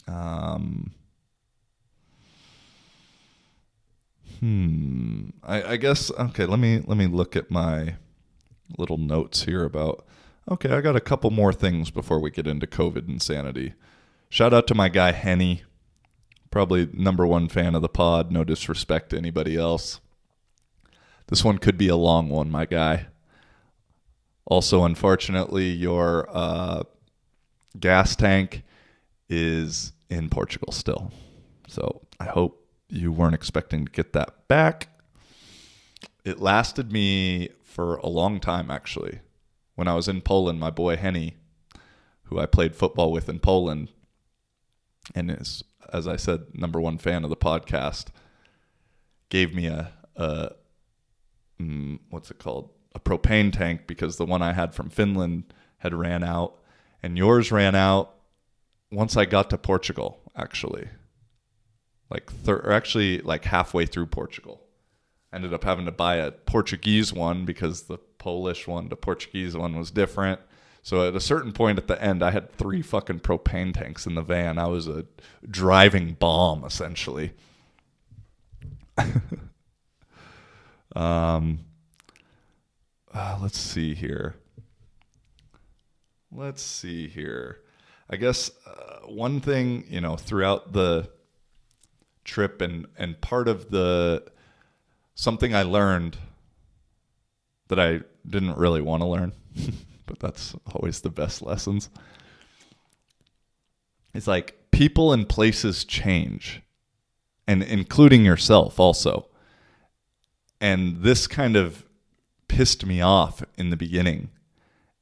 I guess, okay, let me look at my little notes here about, okay, I got a couple more things before we get into COVID insanity. Shout out to my guy Henny, probably number one fan of the pod, no disrespect to anybody else. This one could be a long one, my guy. Also, unfortunately, your gas tank is in Portugal still. So I hope you weren't expecting to get that back. It lasted me for a long time, actually. When I was in Poland, my boy Henny, who I played football with in Poland, and is, as I said, number one fan of the podcast, gave me a what's it called? A propane tank, because the one I had from Finland had ran out, and yours ran out once I got to Portugal, actually. Like halfway through Portugal. I ended up having to buy a Portuguese one because the Polish one, the Portuguese one was different. So at a certain point at the end, I had 3 fucking propane tanks in the van. I was a driving bomb, essentially. Let's see here. I guess one thing, throughout the trip and part of something I learned that I didn't really want to learn, but that's always the best lessons. It's like people and places change, and including yourself also. And this kind of pissed me off in the beginning,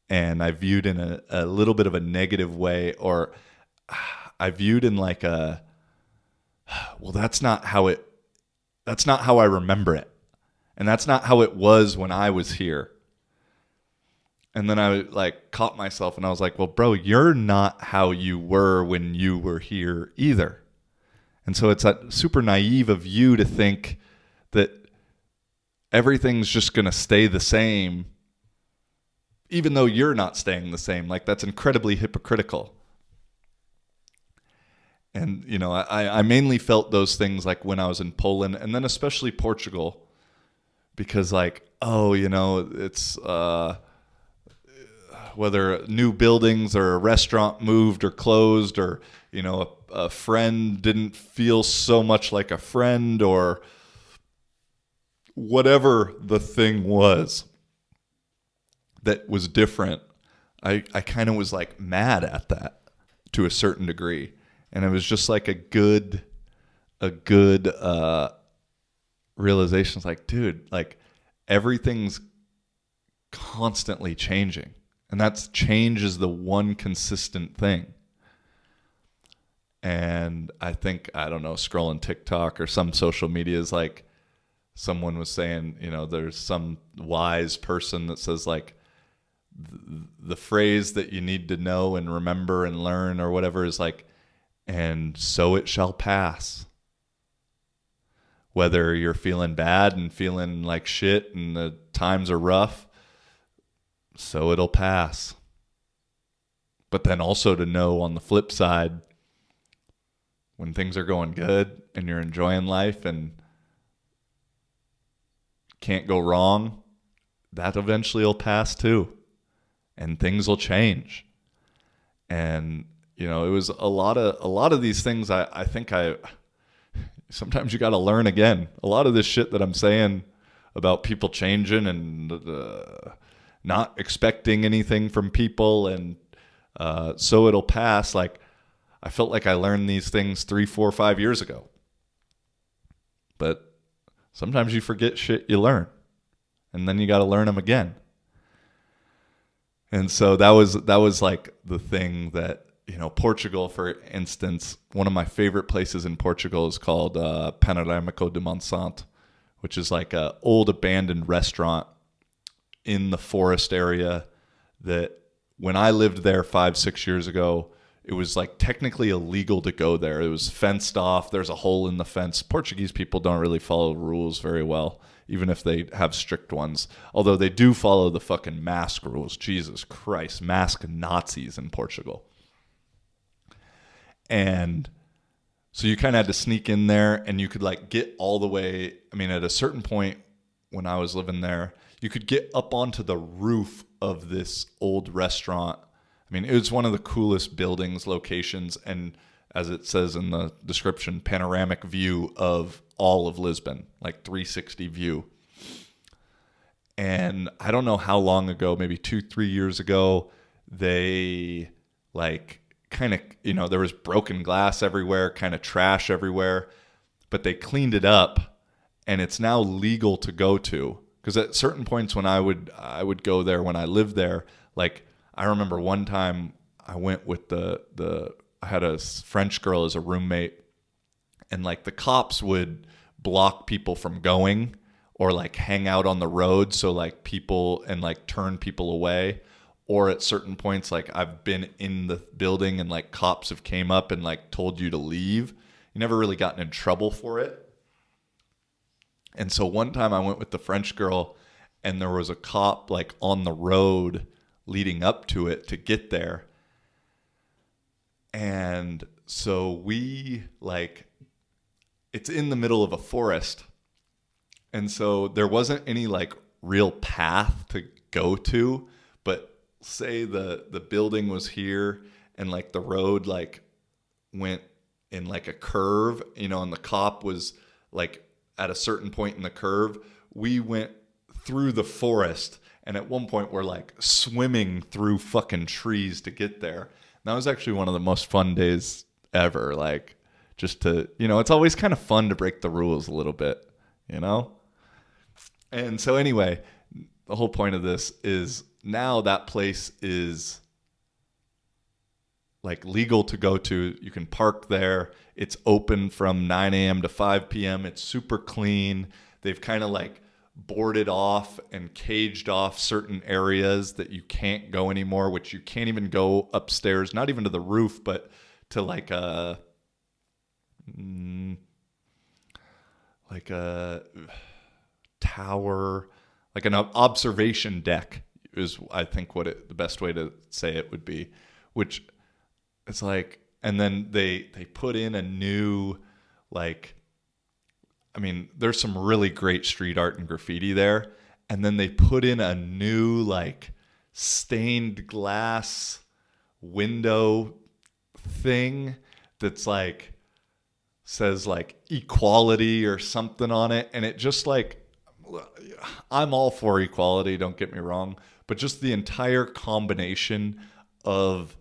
and I viewed in a little bit of a negative way, or I viewed in like that's not how I remember it. And that's not how it was when I was here. And then I caught myself and I was like, well, bro, you're not how you were when you were here either. And so it's super naive of you to think that everything's just going to stay the same, even though you're not staying the same. Like, that's incredibly hypocritical. And, I mainly felt those things like when I was in Poland, and then especially Portugal, because it's whether new buildings or a restaurant moved or closed, or, a friend didn't feel so much like a friend, or whatever the thing was that was different. I kind of was like mad at that to a certain degree. And it was just like a good realization. It's like, dude, like everything's constantly changing. And that's change is the one consistent thing. And I think, I don't know, scrolling TikTok or some social media is like, someone was saying, there's some wise person that says like, the phrase that you need to know and remember and learn or whatever is like, and so it shall pass. Whether you're feeling bad and feeling like shit and the times are rough, so it'll pass. But then also to know on the flip side, when things are going good and you're enjoying life and can't go wrong, that eventually will pass too. And things will change. And it was a lot of these things. I think sometimes you got to learn again. A lot of this shit that I'm saying about people changing and not expecting anything from people, and so it'll pass. Like, I felt like I learned these things 3, 4, 5 years ago. But sometimes you forget shit you learn, and then you got to learn them again. And so that was like the thing that, Portugal, for instance, one of my favorite places in Portugal is called Panoramico de Monsanto, which is like an old abandoned restaurant in the forest area that when I lived there 5, 6 years ago, it was like technically illegal to go there. It was fenced off. There's a hole in the fence. Portuguese people don't really follow rules very well, even if they have strict ones. Although they do follow the fucking mask rules. Jesus Christ, mask Nazis in Portugal. And so you kind of had to sneak in there, and you could like get all the way. I mean, at a certain point when I was living there, you could get up onto the roof of this old restaurant. I mean, it was one of the coolest buildings, locations, and as it says in the description, panoramic view of all of Lisbon, like 360 view. And I don't know how long ago, maybe 2, 3 years ago, they like kind of, there was broken glass everywhere, kind of trash everywhere, but they cleaned it up, and it's now legal to go to. Because at certain points when I would go there when I lived there, like I remember one time I went with I had a French girl as a roommate, and like the cops would block people from going, or like hang out on the road. So like people and like turn people away. Or at certain points, like I've been in the building and like cops have came up and like told you to leave. You never really gotten in trouble for it. And so one time I went with the French girl and there was a cop like on the road leading up to it to get there. And so we like, it's in the middle of a forest. And so there wasn't any like real path to go to, but say the building was here and like the road like went in like a curve, you know, and the cop was like at a certain point in the curve. We went through the forest, and at one point we're like swimming through fucking trees to get there. And that was actually one of the most fun days ever. Like just to, you know, it's always kind of fun to break the rules a little bit, you know? And so anyway, the whole point of this is now that place is like legal to go to. You can park there. It's open from 9 a.m. to 5 p.m. It's super clean. They've kind of like boarded off and caged off certain areas that you can't go anymore, which you can't even go upstairs, not even to the roof, but to like a tower, like an observation deck is, I think, the best way to say it would be, which it's like, and then they put in a new, like, I mean, there's some really great street art and graffiti there. And then they put in a new, like, stained glass window thing that's like, says like equality or something on it. And it just like, I'm all for equality, don't get me wrong. But just the entire combination of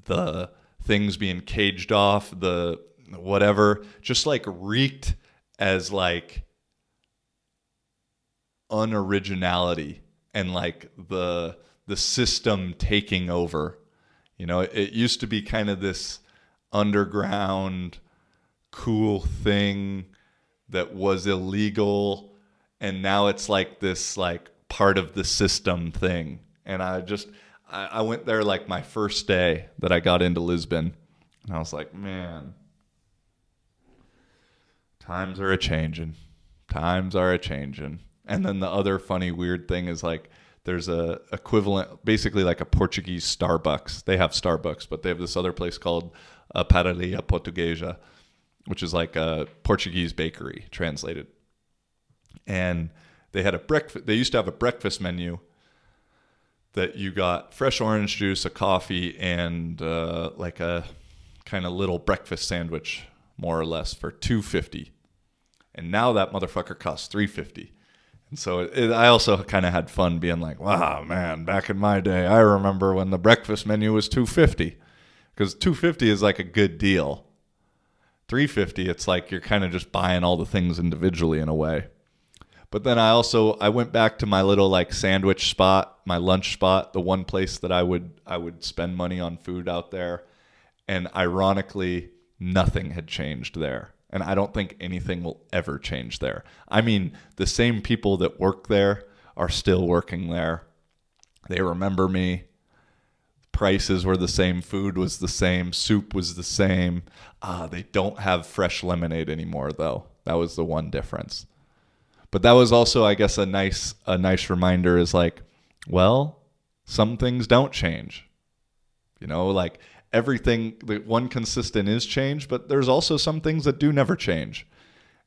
the things being caged off, the whatever, just like reeked as like unoriginality and like the system taking over. You know, it used to be kind of this underground cool thing that was illegal, and now it's like this like part of the system thing. And I went there like my first day that I got into Lisbon, and I was like, man, times are a-changing. Times are a-changing. And then the other funny weird thing is like there's a equivalent, basically like a Portuguese Starbucks. They have Starbucks, but they have this other place called Padaria Portuguesa, which is like a Portuguese bakery translated. And they had they used to have a breakfast menu that you got fresh orange juice, a coffee, and like a kind of little breakfast sandwich, more or less, for $2.50. And now that motherfucker costs $3.50. And so I also kind of had fun being like, wow, man, back in my day, I remember when the breakfast menu was $2.50. Because $2.50 is like a good deal. $3.50, it's like you're kind of just buying all the things individually in a way. But then I went back to my little like sandwich spot, my lunch spot, the one place that I would spend money on food out there. And ironically, nothing had changed there. And I don't think anything will ever change there. I mean, the same people that work there are still working there. They remember me. Prices were the same. Food was the same. Soup was the same. They don't have fresh lemonade anymore, though. That was the one difference. But that was also, I guess, a nice reminder is like, well, some things don't change. You know, like everything, the one consistent is change, but there's also some things that do never change.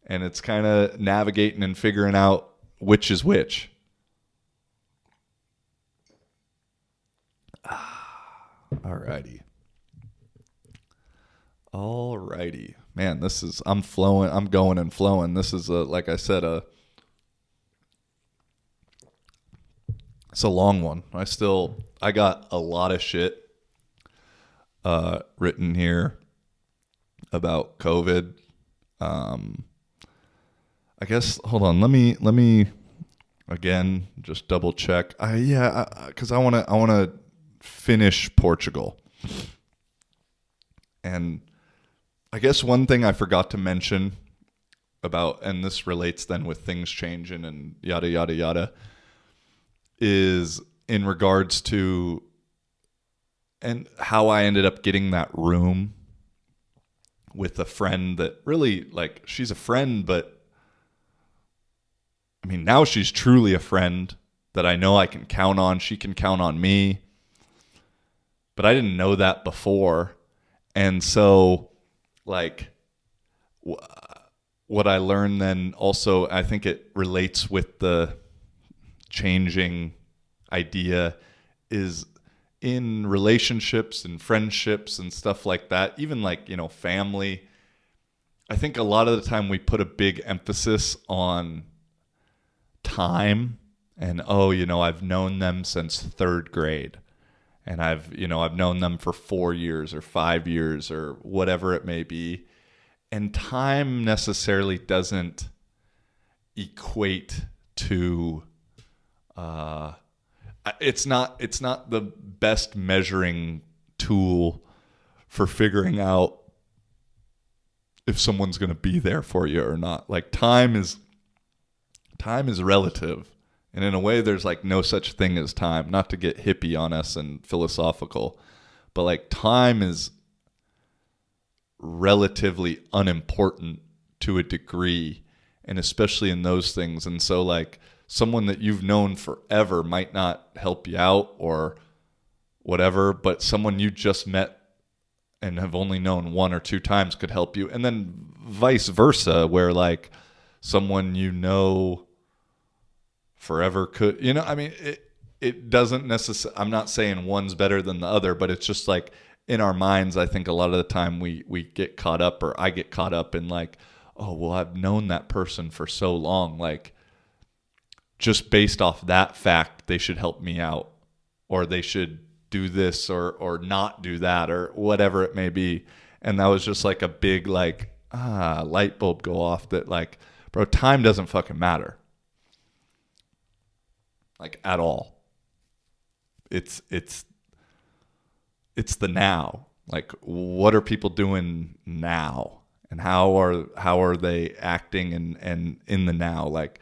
And it's kind of navigating and figuring out which is which. Alrighty. Man, I'm flowing. I'm going and flowing. This is like I said, it's a long one. I got a lot of shit written here about COVID. I guess, hold on. Let me again just double check. Because I want to finish Portugal. And I guess one thing I forgot to mention about, and this relates then with things changing and yada, yada, yada, is in regards to and how I ended up getting that room with a friend that really, like, she's a friend, but I mean, now she's truly a friend that I know I can count on. She can count on me. But I didn't know that before. And so, like, what I learned then also, I think it relates with the changing idea, is in relationships and friendships and stuff like that, even like, you know, family, I think a lot of the time we put a big emphasis on time and, oh, you know, I've known them since third grade and I've known them for 4 years or 5 years or whatever it may be. And time necessarily doesn't equate to, it's not the best measuring tool for figuring out if someone's going to be there for you or not. Like, time is relative. And in a way, there's like no such thing as time, not to get hippie on us and philosophical, but like time is relatively unimportant to a degree, and especially in those things. And so like someone that you've known forever might not help you out or whatever, but someone you just met and have only known 1 or 2 times could help you. And then vice versa, where like someone you know forever could, you know, I mean, it doesn't necessarily, I'm not saying one's better than the other, but it's just like in our minds, I think a lot of the time we get caught up, or I get caught up in like, oh, well, I've known that person for so long. Like, just based off that fact, they should help me out, or they should do this or not do that, or whatever it may be. And that was just like a big like light bulb go off that like, bro, time doesn't fucking matter. Like, at all. It's the now. Like, what are people doing now? And how are they acting and in the now? Like,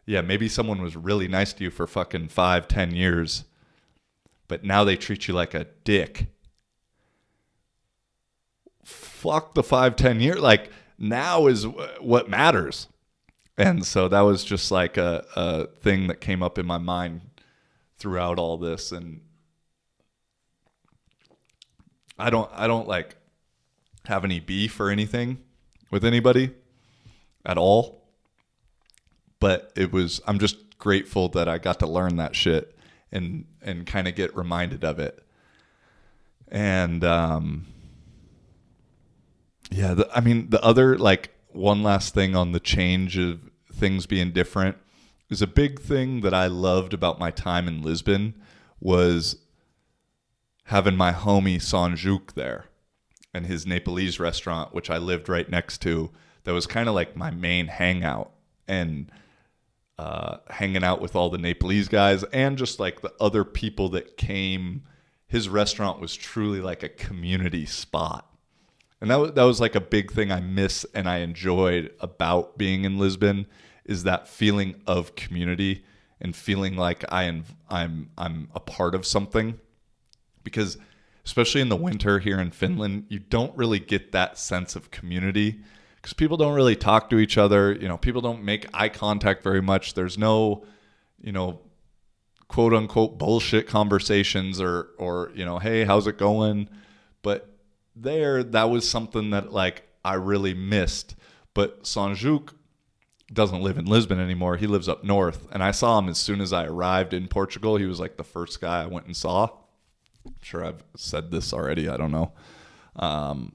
yeah, maybe someone was really nice to you for fucking 5-10 years, but now they treat you like a dick. Fuck the 5-10 years. Like, now is what matters. And so that was just like a thing that came up in my mind throughout all this. And I don't like have any beef or anything with anybody at all. But I'm just grateful that I got to learn that shit and kind of get reminded of it. And yeah, the other, like, one last thing on the change of things being different is a big thing that I loved about my time in Lisbon was having my homie Sanjuk there and his Nepalese restaurant, which I lived right next to, that was kind of like my main hangout, and hanging out with all the Nepalese guys and just like the other people that came. His restaurant was truly like a community spot. And that was like a big thing I miss and I enjoyed about being in Lisbon, is that feeling of community and feeling like I'm a part of something. Because especially in the winter here in Finland, you don't really get that sense of community because people don't really talk to each other. You know, people don't make eye contact very much. There's no, you know, quote unquote bullshit conversations or you know, hey, how's it going? But that was something that like I really missed. But Sanjuk doesn't live in Lisbon anymore. He lives up north. And I saw him as soon as I arrived in Portugal. He was like the first guy I went and saw. I'm sure I've said this already. I don't know.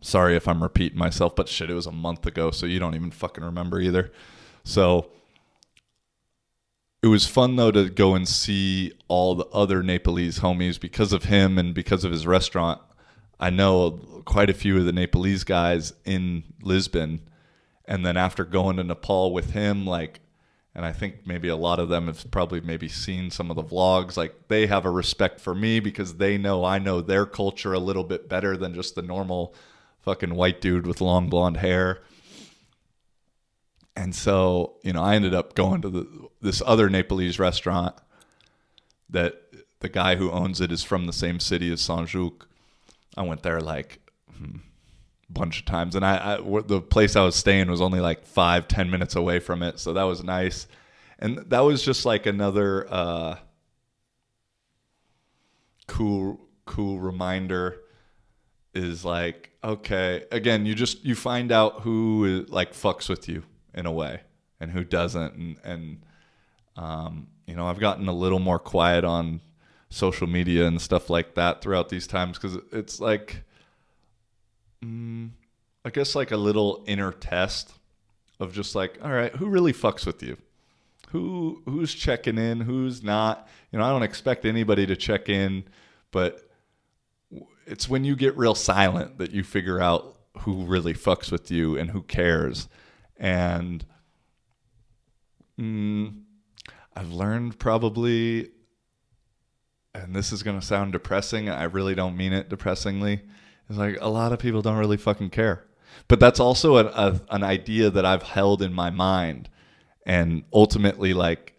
Sorry if I'm repeating myself, but shit, it was a month ago, so you don't even fucking remember either. So it was fun, though, to go and see all the other Nepalese homies because of him and because of his restaurant. I know quite a few of the Nepalese guys in Lisbon. And then after going to Nepal with him, like, and I think maybe a lot of them have probably maybe seen some of the vlogs, like they have a respect for me because they know I know their culture a little bit better than just the normal fucking white dude with long blonde hair. And so, I ended up going to this other Nepalese restaurant that the guy who owns it is from the same city as Sanjuk. I went there like a bunch of times, and the place I was staying was only like 5-10 minutes away from it, so that was nice. And that was just like another cool reminder. Is like, okay, again, you find out who like fucks with you in a way and who doesn't, and I've gotten a little more quiet on social media and stuff like that throughout these times, because it's like, I guess like a little inner test of just like, all right, who really fucks with you? Who's checking in? Who's not? I don't expect anybody to check in, but it's when you get real silent that you figure out who really fucks with you and who cares. And I've learned probably, and this is going to sound depressing, I really don't mean it depressingly, it's like a lot of people don't really fucking care. But that's also an idea that I've held in my mind. And ultimately, like,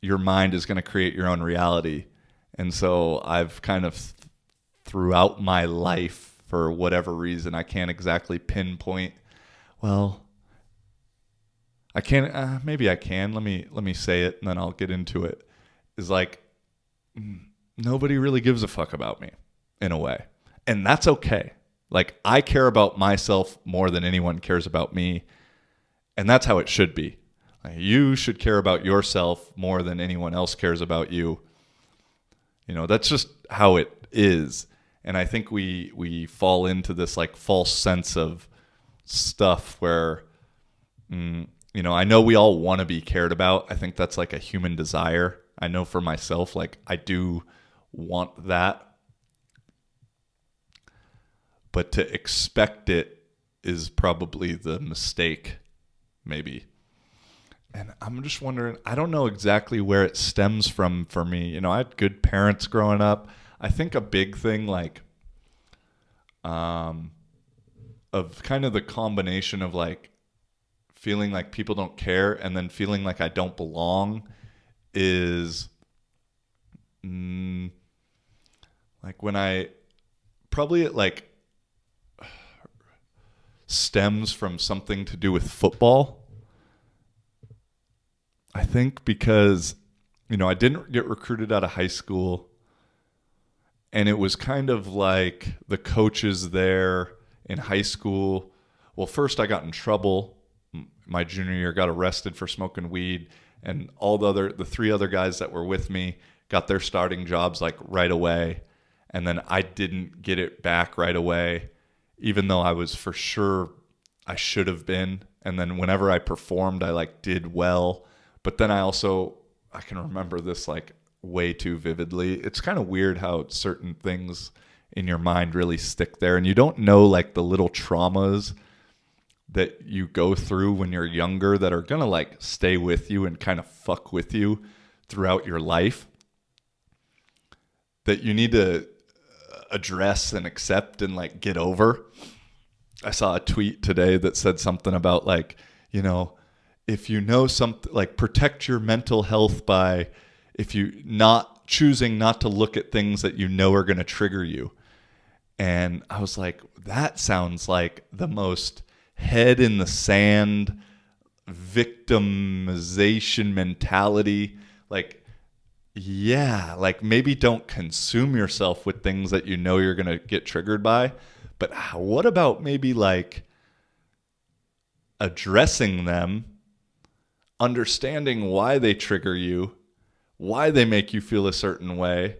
your mind is going to create your own reality. And so I've kind of, throughout my life, for whatever reason, I can't exactly pinpoint, well, I can't, maybe I can, let me say it and then I'll get into it, is like, nobody really gives a fuck about me, in a way. And that's okay. Like, I care about myself more than anyone cares about me. And that's how it should be. Like, you should care about yourself more than anyone else cares about you. That's just how it is. And I think we fall into this like false sense of stuff where, I know we all want to be cared about. I think that's like a human desire. I know for myself, like, I do want that. But to expect it is probably the mistake, maybe. And I'm just wondering, I don't know exactly where it stems from for me. I had good parents growing up. I think a big thing, like, of kind of the combination of like feeling like people don't care and then feeling like I don't belong is like when it like stems from something to do with football. I think because, I didn't get recruited out of high school, and it was kind of like the coaches there in high school. Well, first I got in trouble. My junior year, got arrested for smoking weed, and the three other guys that were with me got their starting jobs like right away. And then I didn't get it back right away, even though I was for sure I should have been. And then whenever I performed, I like did well. But then I can remember this like way too vividly. It's kind of weird how certain things in your mind really stick there, and you don't know like the little traumas that you go through when you're younger that are going to like stay with you and kind of fuck with you throughout your life, that you need to address and accept and like get over. I saw a tweet today that said something about like, if you know something, like, protect your mental health by if you not choosing not to look at things that you know are going to trigger you. And I was like, that sounds like the most head in the sand victimization mentality. Like, yeah, like maybe don't consume yourself with things that you know you're going to get triggered by. But what about maybe like addressing them, understanding why they trigger you, why they make you feel a certain way,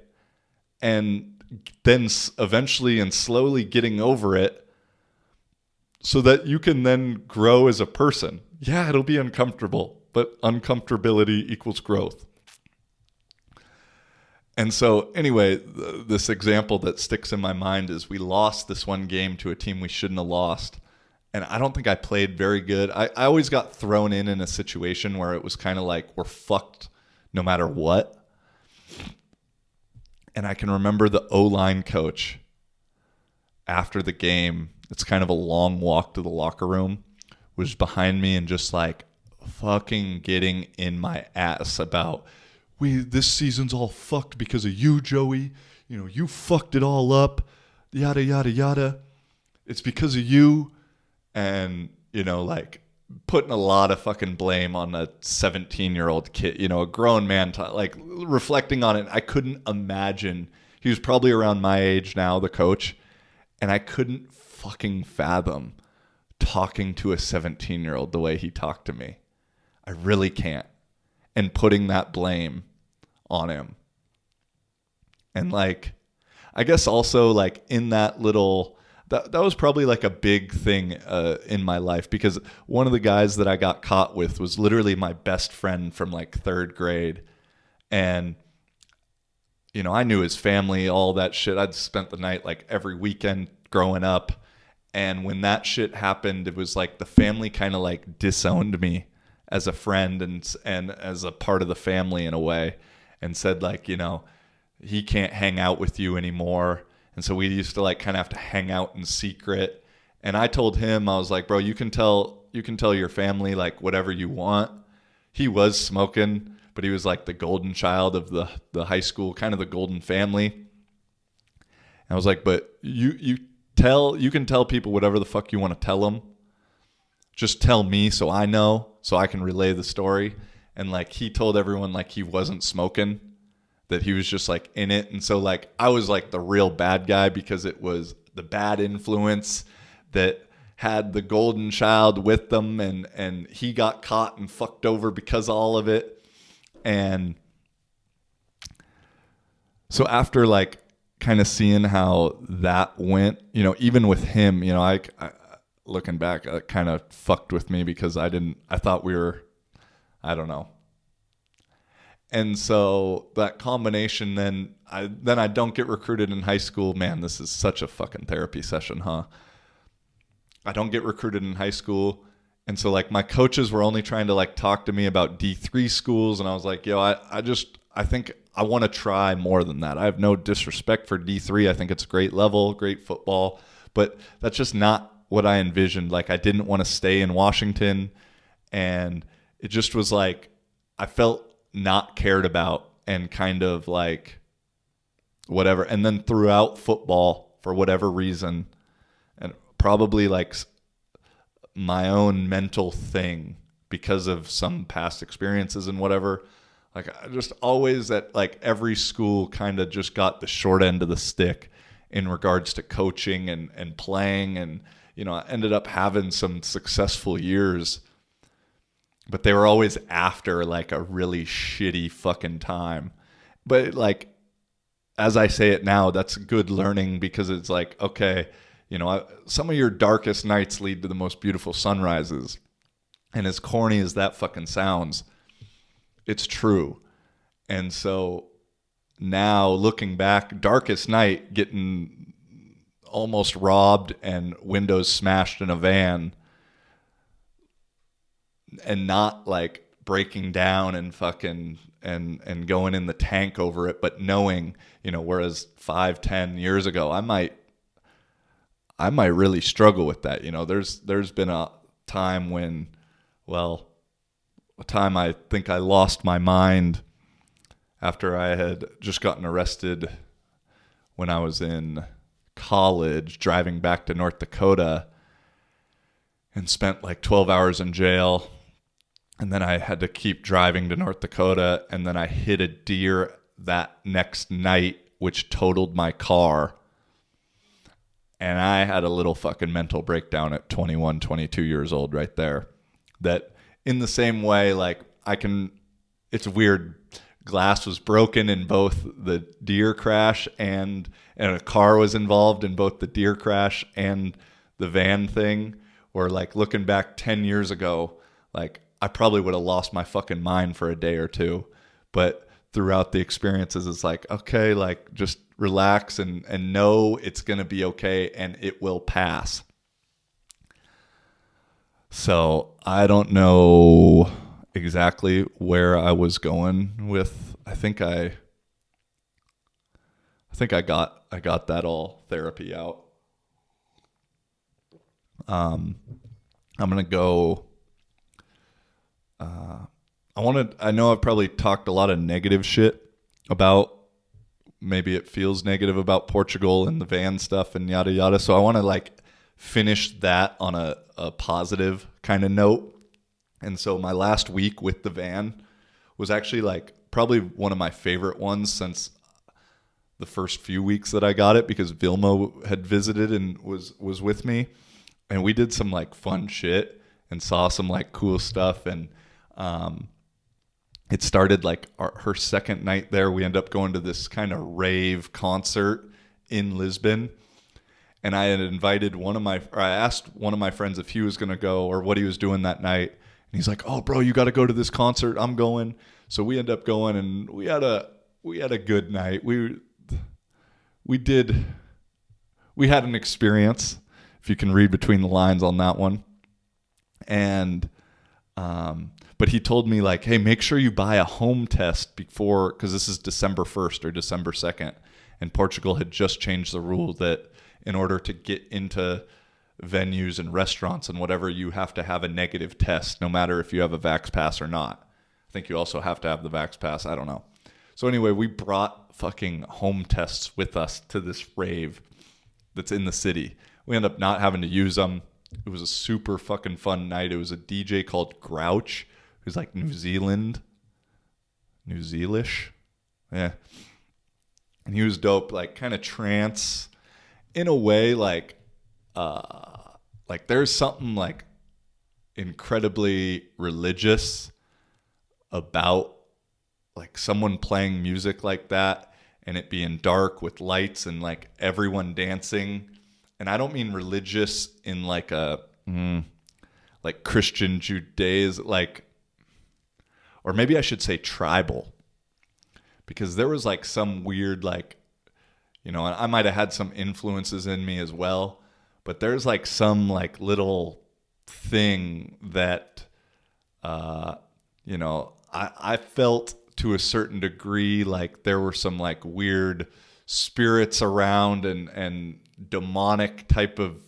and then eventually and slowly getting over it so that you can then grow as a person. Yeah, it'll be uncomfortable, but uncomfortability equals growth. And so anyway, this example that sticks in my mind is we lost this one game to a team we shouldn't have lost. And I don't think I played very good. I always got thrown in a situation where it was kind of like we're fucked no matter what. And I can remember the O-line coach after the game. It's kind of a long walk to the locker room. was behind me and just like fucking getting in my ass about, this season's all fucked because of you, Joey. You know, you fucked it all up, yada, yada, yada. It's because of you. And, you know, like putting a lot of fucking blame on a 17-year-old kid, you know, a grown man, like reflecting on it. I couldn't imagine. He was probably around my age now, the coach. And I couldn't fucking fathom talking to a 17-year-old the way he talked to me. I really can't. And putting that blame on him. And like, I guess also like in that little, that was probably like a big thing in my life, because one of the guys that I got caught with was literally my best friend from like third grade. And, you know, I knew his family, all that shit. I'd spent the night like every weekend growing up. And when that shit happened, it was like the family kind of like disowned me as a friend and as a part of the family in a way, and said like, you know, he can't hang out with you anymore. And so we used to like kind of have to hang out in secret. And I told him, I was like, bro, you can tell your family like whatever you want. He was smoking, but he was like the golden child of the high school, kind of the golden family. And I was like, but you can tell people whatever the fuck you want to tell them. Just tell me so I know, so I can relay the story. And like he told everyone like he wasn't smoking, that he was just like in it. And so like I was like the real bad guy, because it was the bad influence that had the golden child with them, and he got caught and fucked over because of all of it. And so after like kind of seeing how that went, you know, even with him, you know, I looking back, it kind of fucked with me, because I thought we were, I don't know. And so that combination, then I don't get recruited in high school. Man, this is such a fucking therapy session, huh? I don't get recruited in high school. And so like my coaches were only trying to like talk to me about D3 schools. And I was like, yo, I think I want to try more than that. I have no disrespect for D3. I think it's a great level, great football, but that's just not what I envisioned. Like I didn't want to stay in Washington, and it just was like, I felt not cared about and kind of like whatever. And then throughout football, for whatever reason, and probably like my own mental thing because of some past experiences and whatever, like I just always at like every school kind of just got the short end of the stick in regards to coaching and playing. And, you know, I ended up having some successful years, but they were always after like a really shitty fucking time. But like, as I say it now, that's good learning, because it's like, okay, you know, some of your darkest nights lead to the most beautiful sunrises. And as corny as that fucking sounds, it's true. And so now looking back, darkest night, getting almost robbed and windows smashed in a van, and not like breaking down and fucking and going in the tank over it, but knowing, you know, whereas 5-10 years ago I might really struggle with that. You know, there's been a time when, well, a time I think I lost my mind after I had just gotten arrested when I was in college, driving back to North Dakota, and spent like 12 hours in jail. And then I had to keep driving to North Dakota, and then I hit a deer that next night, which totaled my car. And I had a little fucking mental breakdown at 21, 22 years old right there. That in the same way, like it's weird. Glass was broken in both the deer crash, and a car was involved in both the deer crash and the van thing. Or like looking back 10 years ago, like I probably would have lost my fucking mind for a day or two. But throughout the experiences, it's like, okay, like just relax and know it's going to be okay, and it will pass. So I don't know exactly where I was going with. I think I got that all therapy out. I'm going to go. I know I've probably talked a lot of negative shit about, maybe it feels negative about Portugal and the van stuff and yada yada. So I want to like finish that on a positive kind of note. And so my last week with the van was actually like probably one of my favorite ones since the first few weeks that I got it, because Vilma had visited and was with me, and we did some like fun shit and saw some like cool stuff. And it started like her second night there. We ended up going to this kind of rave concert in Lisbon. And I had invited I asked one of my friends if he was going to go or what he was doing that night. And he's like, "Oh, bro, you got to go to this concert. I'm going." So we ended up going, and we had a good night. We had an experience, if you can read between the lines on that one. And but he told me like, "Hey, make sure you buy a home test before, because this is December 1st or December 2nd, and Portugal had just changed the rule that in order to get into venues and restaurants and whatever, you have to have a negative test, no matter if you have a Vax Pass or not. I think you also have to have the Vax Pass. I don't know." So anyway, we brought fucking home tests with us to this rave that's in the city. We ended up not having to use them. It was a super fucking fun night. It was a DJ called Grouch, who's like New Zealandish. Yeah. And he was dope, like kind of trance in a way, like there's something like incredibly religious about like someone playing music like that and it being dark with lights and like everyone dancing. And I don't mean religious in like a like Christian Judaism, like, or maybe I should say tribal, because there was like some weird like, you know, I might have had some influences in me as well, but there's like some like little thing that you know, I felt to a certain degree like there were some like weird spirits around and demonic type of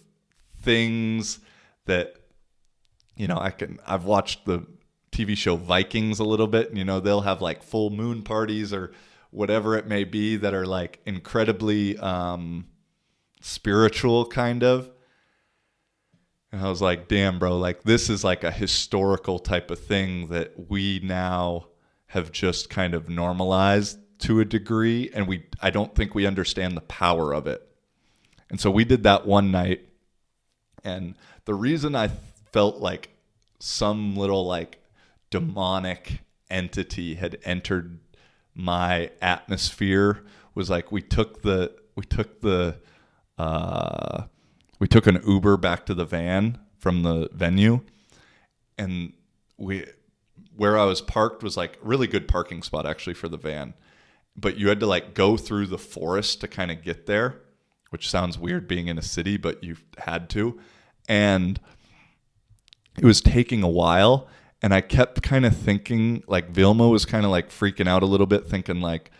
things that, you know, I've watched the TV show Vikings a little bit, and you know, they'll have like full moon parties or whatever it may be that are like incredibly spiritual kind of. And I was like, damn, bro, like this is like a historical type of thing that we now have just kind of normalized to a degree, and I don't think we understand the power of it. And so we did that one night, and the reason I felt like some little like demonic entity had entered my atmosphere was like we took an Uber back to the van from the venue, and where I was parked was like a really good parking spot actually for the van, but you had to like go through the forest to kind of get there, which sounds weird being in a city, but you had to. And it was taking a while, and I kept kind of thinking, like Vilma was kind of like freaking out a little bit, thinking like,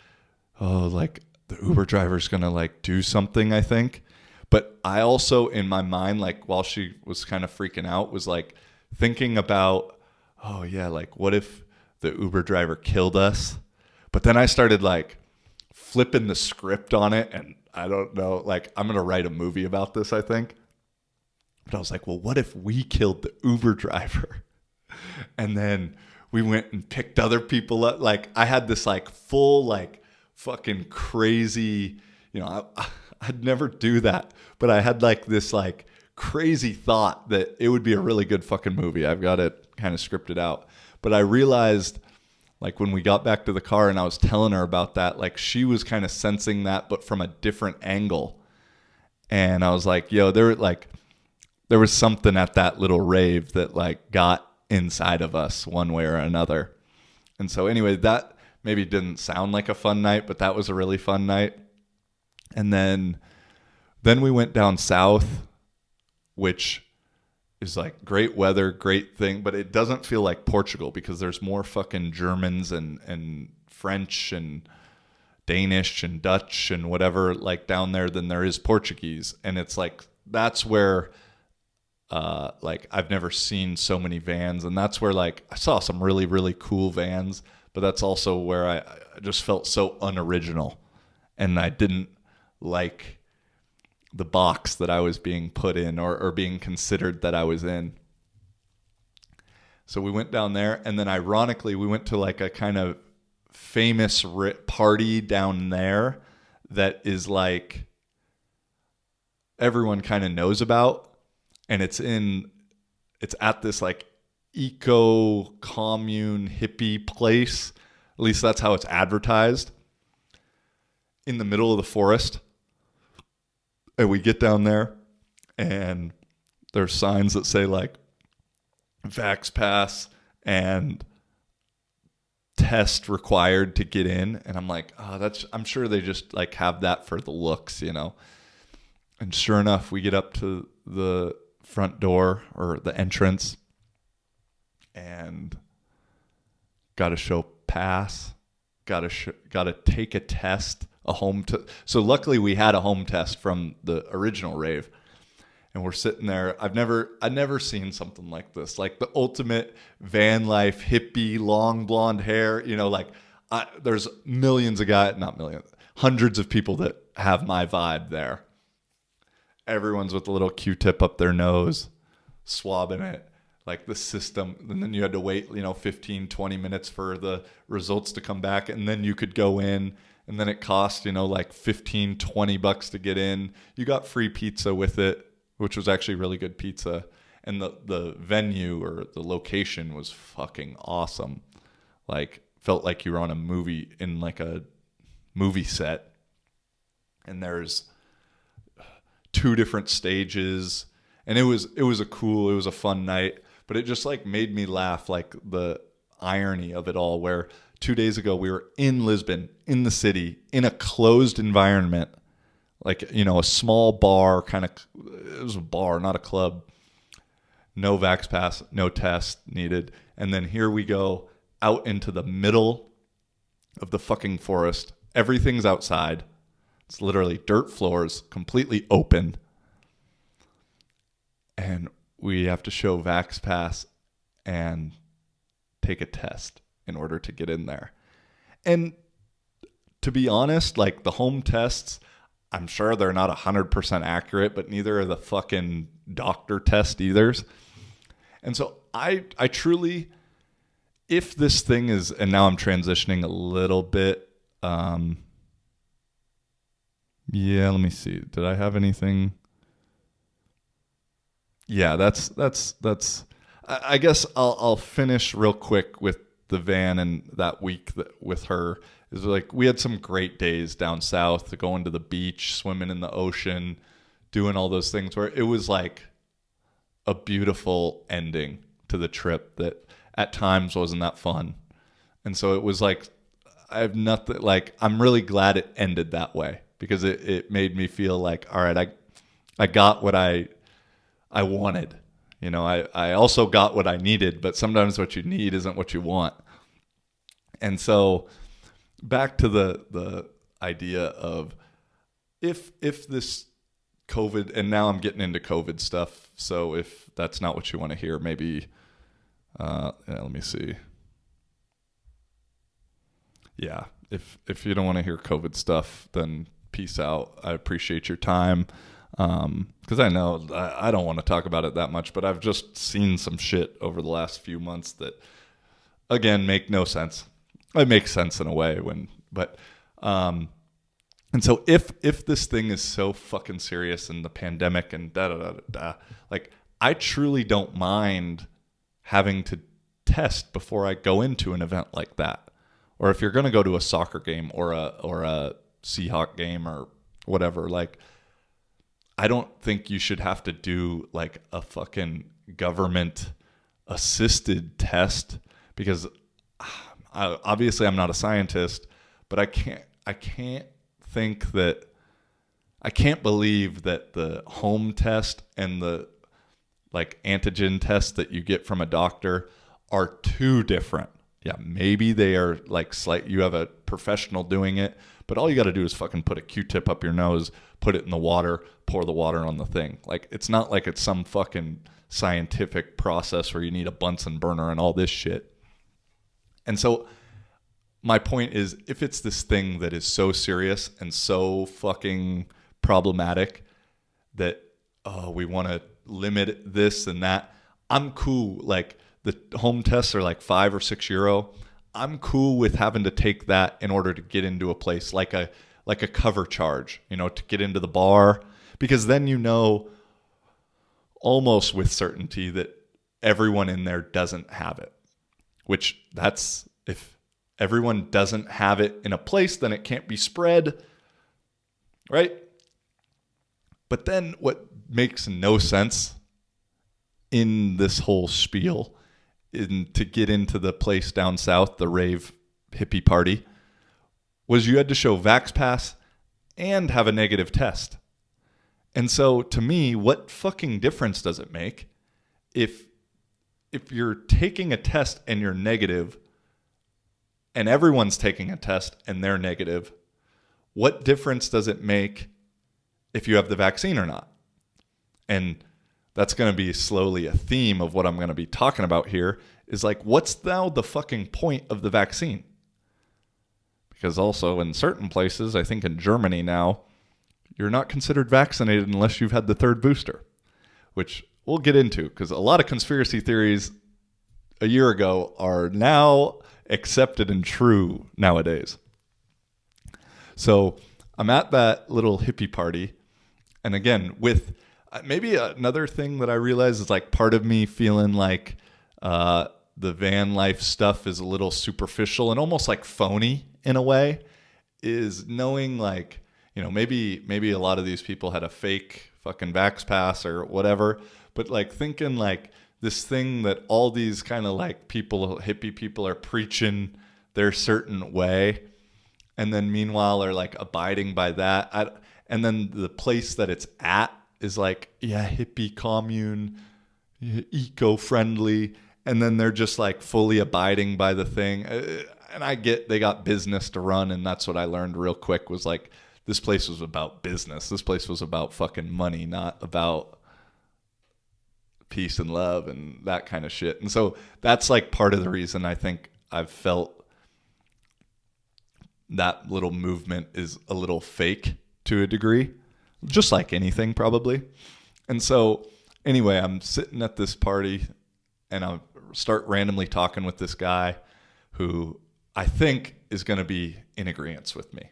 oh, like the Uber driver's gonna like do something, I think. But I also, in my mind, like while she was kind of freaking out, was like thinking about, oh yeah, like what if the Uber driver killed us? But then I started like flipping the script on it, and I don't know, like I'm going to write a movie about this, I think. But I was like, well, what if we killed the Uber driver? And then we went and picked other people up. Like I had this like full like fucking crazy, you know, I'd never do that, but I had like this like crazy thought that it would be a really good fucking movie. I've got it kind of scripted out. But I realized like when we got back to the car and I was telling her about that, like she was kind of sensing that, but from a different angle. And I was like, yo, there was something at that little rave that like got inside of us one way or another. And so anyway, that maybe didn't sound like a fun night, but that was a really fun night. And then we went down south, which is like great weather, great thing, but it doesn't feel like Portugal because there's more fucking Germans and French and Danish and Dutch and whatever like down there than there is Portuguese. And it's like that's where like I've never seen so many vans, and that's where like I saw some really, really cool vans, but that's also where I just felt so unoriginal, and I didn't like the box that I was being put in or being considered that I was in. So we went down there, and then ironically we went to like a kind of famous party down there that is like everyone kind of knows about. And it's at this like eco commune hippie place. At least that's how it's advertised. In the middle of the forest. And we get down there and there's signs that say like Vax Pass and test required to get in. And I'm like, oh, I'm sure they just like have that for the looks, you know. And sure enough, we get up to the front door or the entrance and got to show pass, got to take a test, a home test. So luckily we had a home test from the original rave, and we're sitting there. I'd never seen something like this, like the ultimate van life hippie, long blonde hair, you know, like there's millions of guys, not millions, hundreds of people that have my vibe there. Everyone's with a little Q-tip up their nose, swabbing it, like the system. And then you had to wait, 15, 20 minutes for the results to come back. And then you could go in, and then it cost, like 15, 20 bucks to get in. You got free pizza with it, which was actually really good pizza. And the venue or the location was fucking awesome. Like, felt like you were on a movie, in like a movie set. And there's 2 different stages, and it was a fun night, but it just like made me laugh, like the irony of it all, where 2 days ago we were in Lisbon, in the city, in a closed environment, like, a small bar, it was a bar, not a club, no Vax Pass, no test needed. And then here we go out into the middle of the fucking forest. Everything's outside. It's literally dirt floors, completely open. And we have to show Vax Pass and take a test in order to get in there. And to be honest, like the home tests, I'm sure they're not 100% accurate, but neither are the fucking doctor test either. And so I truly, if this thing is, and now I'm transitioning a little bit, yeah, let me see. Did I have anything? Yeah, that's. I guess I'll finish real quick with the van and that week with her. Is like we had some great days down south, going to the beach, swimming in the ocean, doing all those things where it was like a beautiful ending to the trip that at times wasn't that fun. And so it was like, I have nothing, like, I'm really glad it ended that way. Because it made me feel like, all right, I got what I wanted. I also got what I needed, but sometimes what you need isn't what you want. And so back to the idea of if this COVID, and now I'm getting into COVID stuff, so if that's not what you want to hear, maybe, let me see. Yeah, if you don't want to hear COVID stuff, then peace out. I appreciate your time. Because I know I don't want to talk about it that much, but I've just seen some shit over the last few months that, again, make no sense. It makes sense in a way and so if this thing is so fucking serious and the pandemic and like I truly don't mind having to test before I go into an event like that, or if you're going to go to a soccer game or a Seahawk game or whatever, like I don't think you should have to do like a fucking government assisted test, because obviously I'm not a scientist, but I can't believe that the home test and the like antigen test that you get from a doctor are too different. Yeah, maybe they are like you have a professional doing it, But all you got to do is fucking put a Q-tip up your nose, put it in the water, pour the water on the thing. Like, it's not like it's some fucking scientific process where you need a Bunsen burner and all this shit. And so my point is, if it's this thing that is so serious and so fucking problematic that, oh, we want to limit this and that, I'm cool. Like, the home tests are like €5 or €6. I'm cool with having to take that in order to get into a place like a cover charge, to get into the bar, because then almost with certainty that everyone in there doesn't have it, which that's, if everyone doesn't have it in a place, then it can't be spread, right? But then what makes no sense in this whole spiel to get into the place down south, the rave hippie party, was you had to show Vax Pass and have a negative test. And so to me, what fucking difference does it make if you're taking a test and you're negative and everyone's taking a test and they're negative? What difference does it make if you have the vaccine or not? And that's going to be slowly a theme of what I'm going to be talking about here, is like, what's now the fucking point of the vaccine? Because also in certain places, I think in Germany now, you're not considered vaccinated unless you've had the third booster, which we'll get into, because a lot of conspiracy theories a year ago are now accepted and true nowadays. So I'm at that little hippie party, and again, with maybe another thing that I realize is like part of me feeling like the van life stuff is a little superficial and almost like phony in a way, is knowing like, maybe a lot of these people had a fake fucking Vax Pass or whatever, but like thinking like this thing that all these kind of like hippie people are preaching their certain way, and then meanwhile are like abiding by that. And then the place that it's at is like, yeah, hippie commune, eco-friendly, and then they're just like fully abiding by the thing. And I get they got business to run, and that's what I learned real quick, was like, this place was about business. This place was about fucking money, not about peace and love and that kind of shit. And so that's like part of the reason I think I've felt that little movement is a little fake to a degree, just like anything probably. And so anyway, I'm sitting at this party and I start randomly talking with this guy who I think is going to be in agreement with me.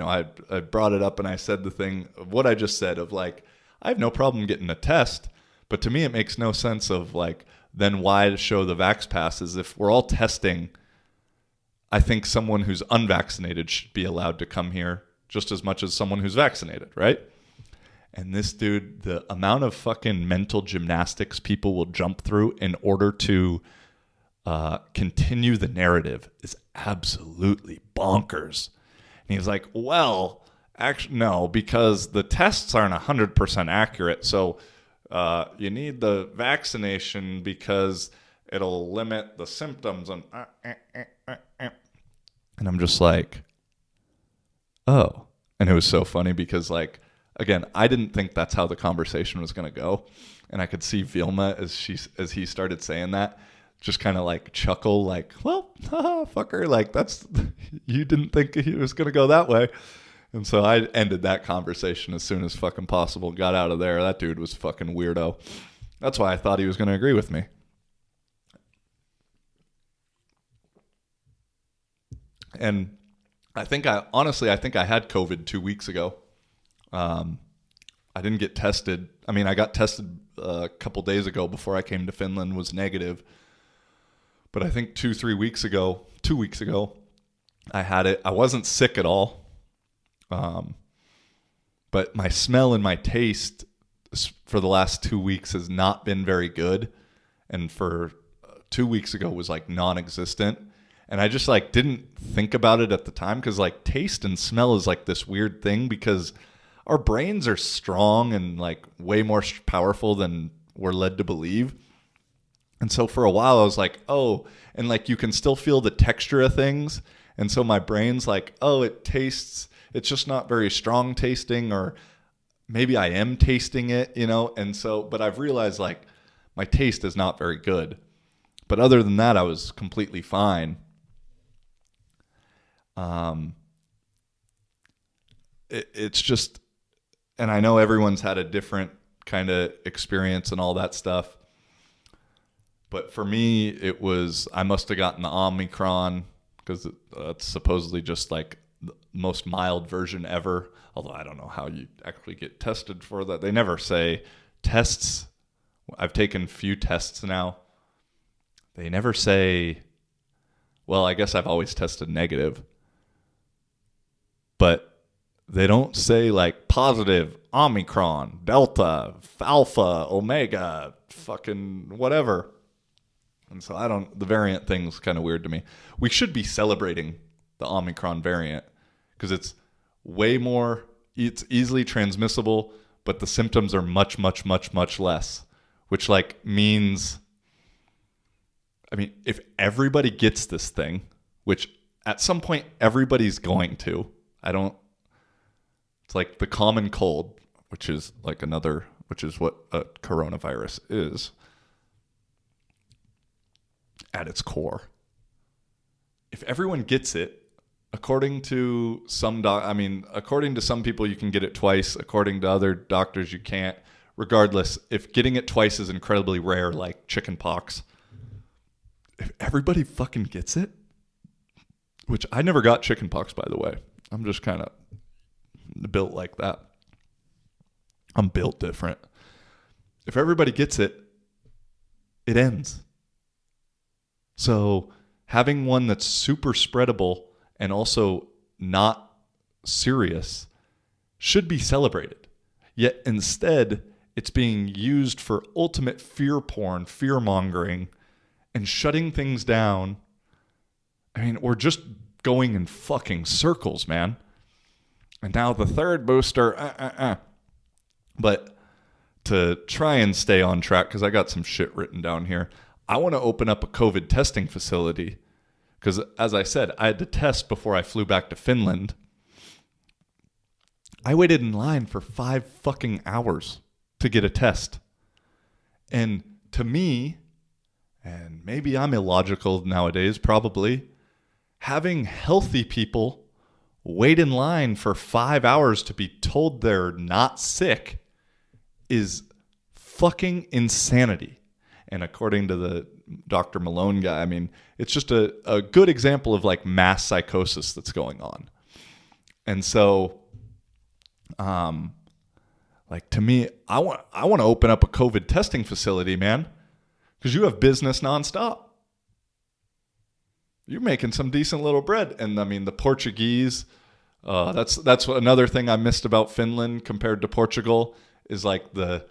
I brought it up and I said the thing of what I just said of like, I have no problem getting a test, but to me it makes no sense of like, then why to show the Vax Passes if we're all testing? I think someone who's unvaccinated should be allowed to come here just as much as someone who's vaccinated, right? And this dude, the amount of fucking mental gymnastics people will jump through in order to continue the narrative is absolutely bonkers. And he's like, well, actually, no, because the tests aren't 100% accurate. So you need the vaccination because it'll limit the symptoms. And I'm just like, oh. And it was so funny because, like, again, I didn't think that's how the conversation was going to go. And I could see Vilma as he started saying that, just kind of like chuckle, like, well, haha, fucker, like you didn't think he was going to go that way. And so I ended that conversation as soon as fucking possible, got out of there. That dude was fucking weirdo. That's why I thought he was going to agree with me. And I think I had COVID 2 weeks ago. I didn't get tested. I mean, I got tested a couple days ago before I came to Finland, was negative. But I think 2 weeks ago, I had it. I wasn't sick at all. But my smell and my taste for the last 2 weeks has not been very good. And for 2 weeks ago was like non-existent. And I just like didn't think about it at the time, because like taste and smell is like this weird thing, because our brains are strong and like way more powerful than we're led to believe. And so for a while I was like, oh, and like you can still feel the texture of things. And so my brain's like, oh, it's just not very strong tasting, or maybe I am tasting it, And so, but I've realized like my taste is not very good. But other than that, I was completely fine. It's just, and I know everyone's had a different kind of experience and all that stuff. But for me, I must have gotten the Omicron, because it's supposedly just like the most mild version ever. Although I don't know how you actually get tested for that. They never say tests. I've taken few tests now. They never say, well, I guess I've always tested negative. But they don't say like positive, Omicron, Delta, Alpha, Omega, fucking whatever. And so the variant thing's kind of weird to me. We should be celebrating the Omicron variant because it's it's easily transmissible, but the symptoms are much, much, much, much less, which like means, I mean, if everybody gets this thing, which at some point everybody's going to, it's like the common cold, which is what a coronavirus is at its core. If everyone gets it, according to some people you can get it twice, according to other doctors you can't. Regardless, if getting it twice is incredibly rare, like chicken pox, if everybody fucking gets it, which I never got chicken pox, by the way. I'm just kind of built like that. I'm built different. If everybody gets it, it ends. So having one that's super spreadable and also not serious should be celebrated. Yet instead, it's being used for ultimate fear porn, fear mongering, and shutting things down. I mean, we're just going in fucking circles, man. And now the third booster, But to try and stay on track, because I got some shit written down here, I want to open up a COVID testing facility. Because as I said, I had to test before I flew back to Finland. I waited in line for 5 fucking hours to get a test. And to me, and maybe I'm illogical nowadays, probably, having healthy people wait in line for 5 hours to be told they're not sick is fucking insanity. And according to the Dr. Malone guy, I mean, it's just a good example of like mass psychosis that's going on. And so, like to me, I want to open up a COVID testing facility, man, because you have business nonstop. You're making some decent little bread. And I mean, the Portuguese, that's another thing I missed about Finland compared to Portugal is like the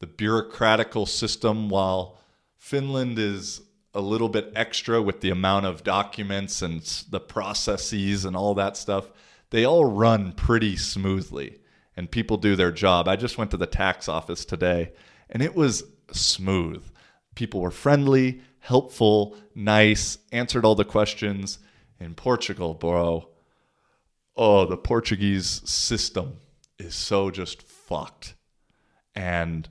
bureaucratical system. While Finland is a little bit extra with the amount of documents and the processes and all that stuff, they all run pretty smoothly and people do their job. I just went to the tax office today and it was smooth. People were friendly, helpful, nice, answered all the questions. In Portugal, bro, the Portuguese system is so just fucked. And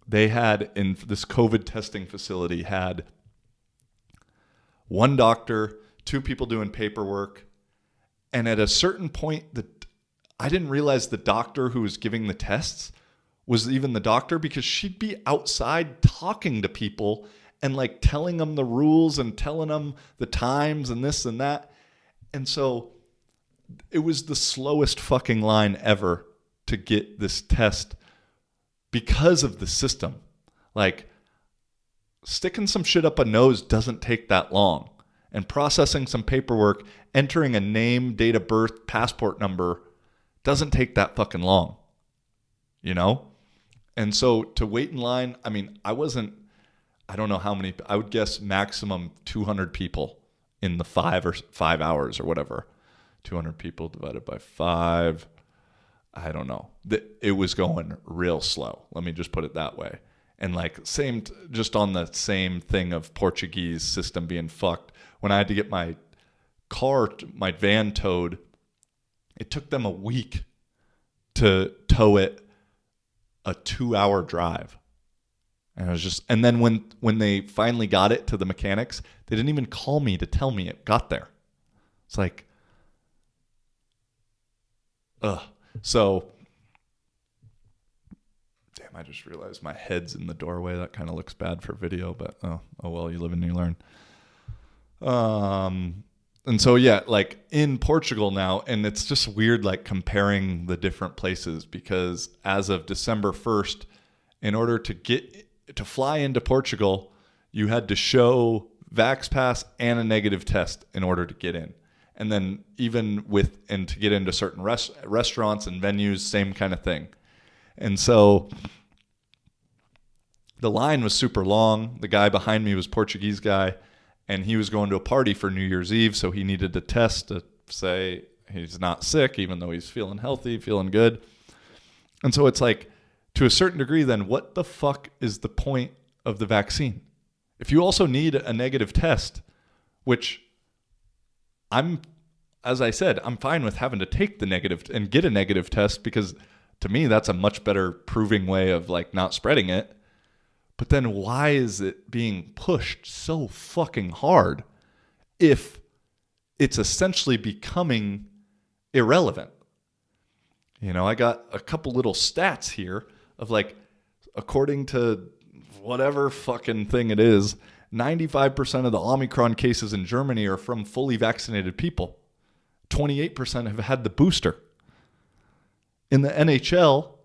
they had, in this COVID testing facility, had one doctor, 2 people doing paperwork. And at a certain point, I didn't realize the doctor who was giving the tests was even the doctor, because she'd be outside talking to people and like telling them the rules and telling them the times and this and that. And so it was the slowest fucking line ever to get this test because of the system. Like, sticking some shit up a nose doesn't take that long. And processing some paperwork, entering a name, date of birth, passport number doesn't take that fucking long. You know? And so to wait in line, I mean, I don't know how many, I would guess maximum 200 people in the 5 hours or whatever. 200 people divided by 5. I don't know. It was going real slow. Let me just put it that way. And like just on the same thing of Portuguese system being fucked, when I had to get my my van towed. It took them a week to tow it a 2-hour drive. And then when they finally got it to the mechanics, they didn't even call me to tell me it got there. It's like, so, damn, I just realized my head's in the doorway. That kind of looks bad for video, but oh well, you live and you learn. And so, yeah, like in Portugal now, and it's just weird, like comparing the different places, because as of December 1st, in order to fly into Portugal, you had to show Vax Pass and a negative test in order to get in. And then and to get into certain restaurants and venues, same kind of thing. And so the line was super long. The guy behind me was a Portuguese guy, and he was going to a party for New Year's Eve, so he needed a test to say he's not sick, even though he's feeling healthy, feeling good. And so it's like, to a certain degree, then what the fuck is the point of the vaccine? If you also need a negative test, which as I said, I'm fine with having to take the negative and get a negative test, because to me, that's a much better proving way of like not spreading it. But then why is it being pushed so fucking hard if it's essentially becoming irrelevant? You know, I got a couple little stats here of like, according to whatever fucking thing it is, 95% of the Omicron cases in Germany are from fully vaccinated people. 28% have had the booster. In the NHL,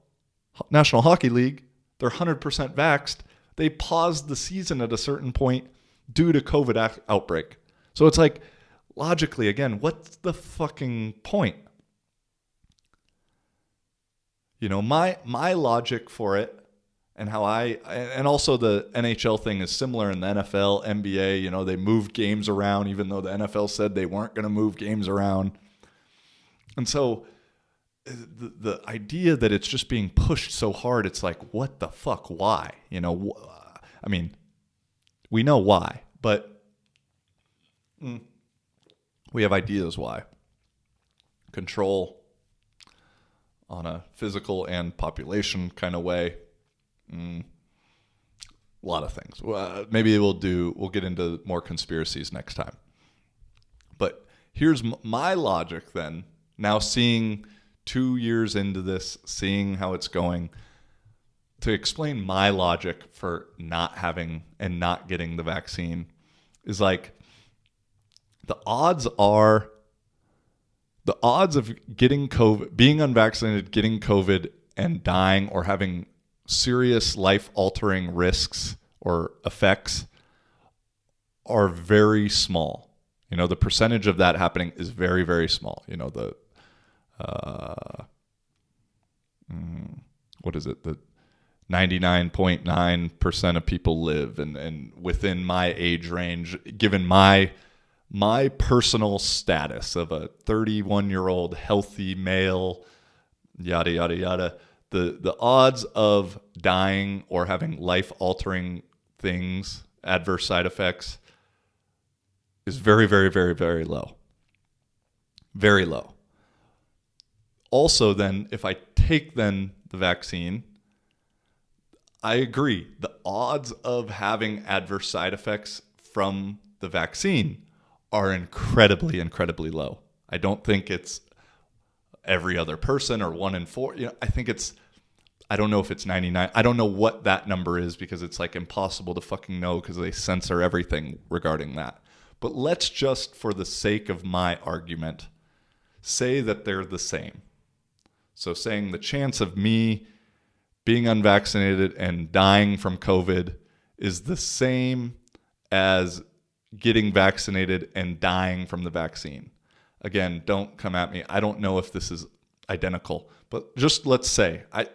National Hockey League, they're 100% vaxxed. They paused the season at a certain point due to COVID outbreak. So it's like, logically, again, what's the fucking point? You know, my logic for it, and how and also the NHL thing is similar in the NFL, NBA, you know, they moved games around even though the NFL said they weren't going to move games around. And so the idea that it's just being pushed so hard, it's like, what the fuck? Why? You know, I mean, we know why, but we have ideas why. Control on a physical and population kind of way. A lot of things. Maybe we'll get into more conspiracies next time. But here's my logic then. Now seeing 2 years into this, seeing how it's going, to explain my logic for not having and not getting the vaccine is like, the odds of getting COVID, being unvaccinated, getting COVID and dying or having serious life-altering risks or effects are very small. You know, the percentage of that happening is very, very small. You know, the what is it? The 99.9% of people live, and within my age range, given my personal status of a 31-year-old healthy male, yada, yada, yada, the odds of dying or having life-altering things, adverse side effects, is very, very, very, very low. Very low. Also then, if I take then the vaccine, I agree. The odds of having adverse side effects from the vaccine are incredibly, incredibly low. I don't think it's every other person or 1 in 4. You know, I think I don't know if it's 99. I don't know what that number is, because it's like impossible to fucking know because they censor everything regarding that. But let's just, for the sake of my argument, say that they're the same. So saying the chance of me being unvaccinated and dying from COVID is the same as getting vaccinated and dying from the vaccine. Again, don't come at me. I don't know if this is identical, but just let's say, I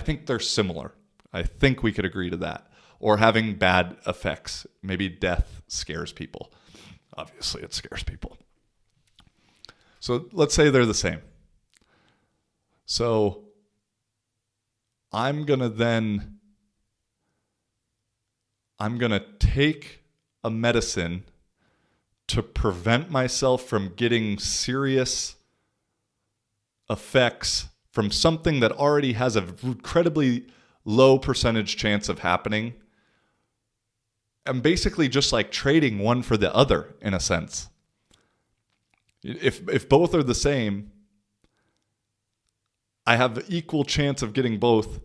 think they're similar. I think we could agree to that. Or having bad effects. Maybe death scares people. Obviously, it scares people. So let's say they're the same. So I'm going to take a medicine to prevent myself from getting serious effects from something that already has an incredibly low percentage chance of happening. I'm basically just like trading one for the other in a sense. If both are the same, I have equal chance of getting both.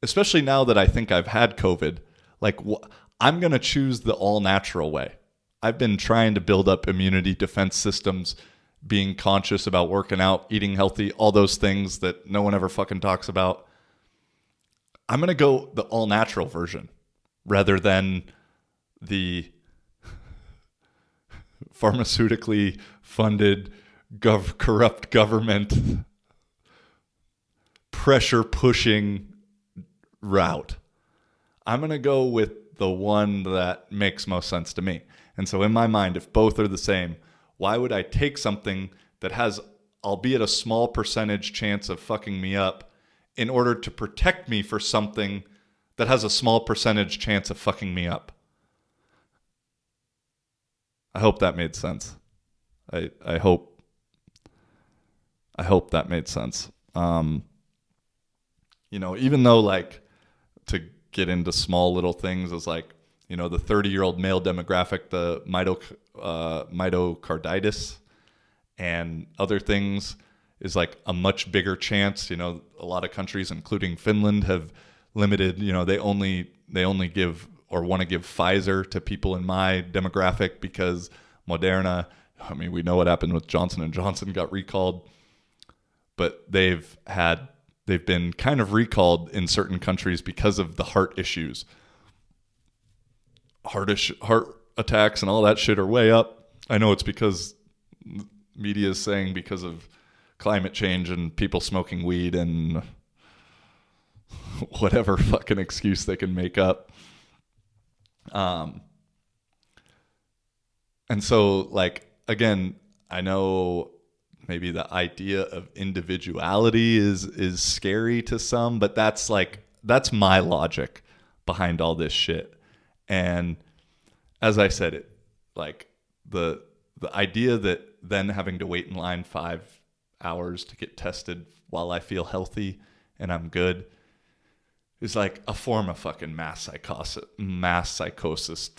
Especially now that I think I've had COVID, like I'm going to choose the all natural way. I've been trying to build up immunity defense systems, being conscious about working out, eating healthy, all those things that no one ever fucking talks about. I'm going to go the all natural version rather than the pharmaceutically funded corrupt government pressure pushing route. I'm going to go with the one that makes most sense to me. And so in my mind, if both are the same, why would I take something that has, albeit a small percentage chance of fucking me up, in order to protect me for something that has a small percentage chance of fucking me up? I hope that made sense. I hope that made sense. Even though, like, to get into small little things is like, the 30-year-old male demographic, the myocarditis and other things is like a much bigger chance. A lot of countries, including Finland, have limited, they only give or want to give Pfizer to people in my demographic because Moderna, we know what happened with Johnson & Johnson, got recalled, but they've been kind of recalled in certain countries because of the heart issues. Heart attacks and all that shit are way up. I know it's because media is saying because of climate change and people smoking weed and whatever fucking excuse they can make up. And so, like, again, I know maybe the idea of individuality is scary to some, but that's my logic behind all this shit. And as I said, it like the idea that then having to wait in line 5 hours to get tested while I feel healthy and I'm good is like a form of fucking mass psychosis.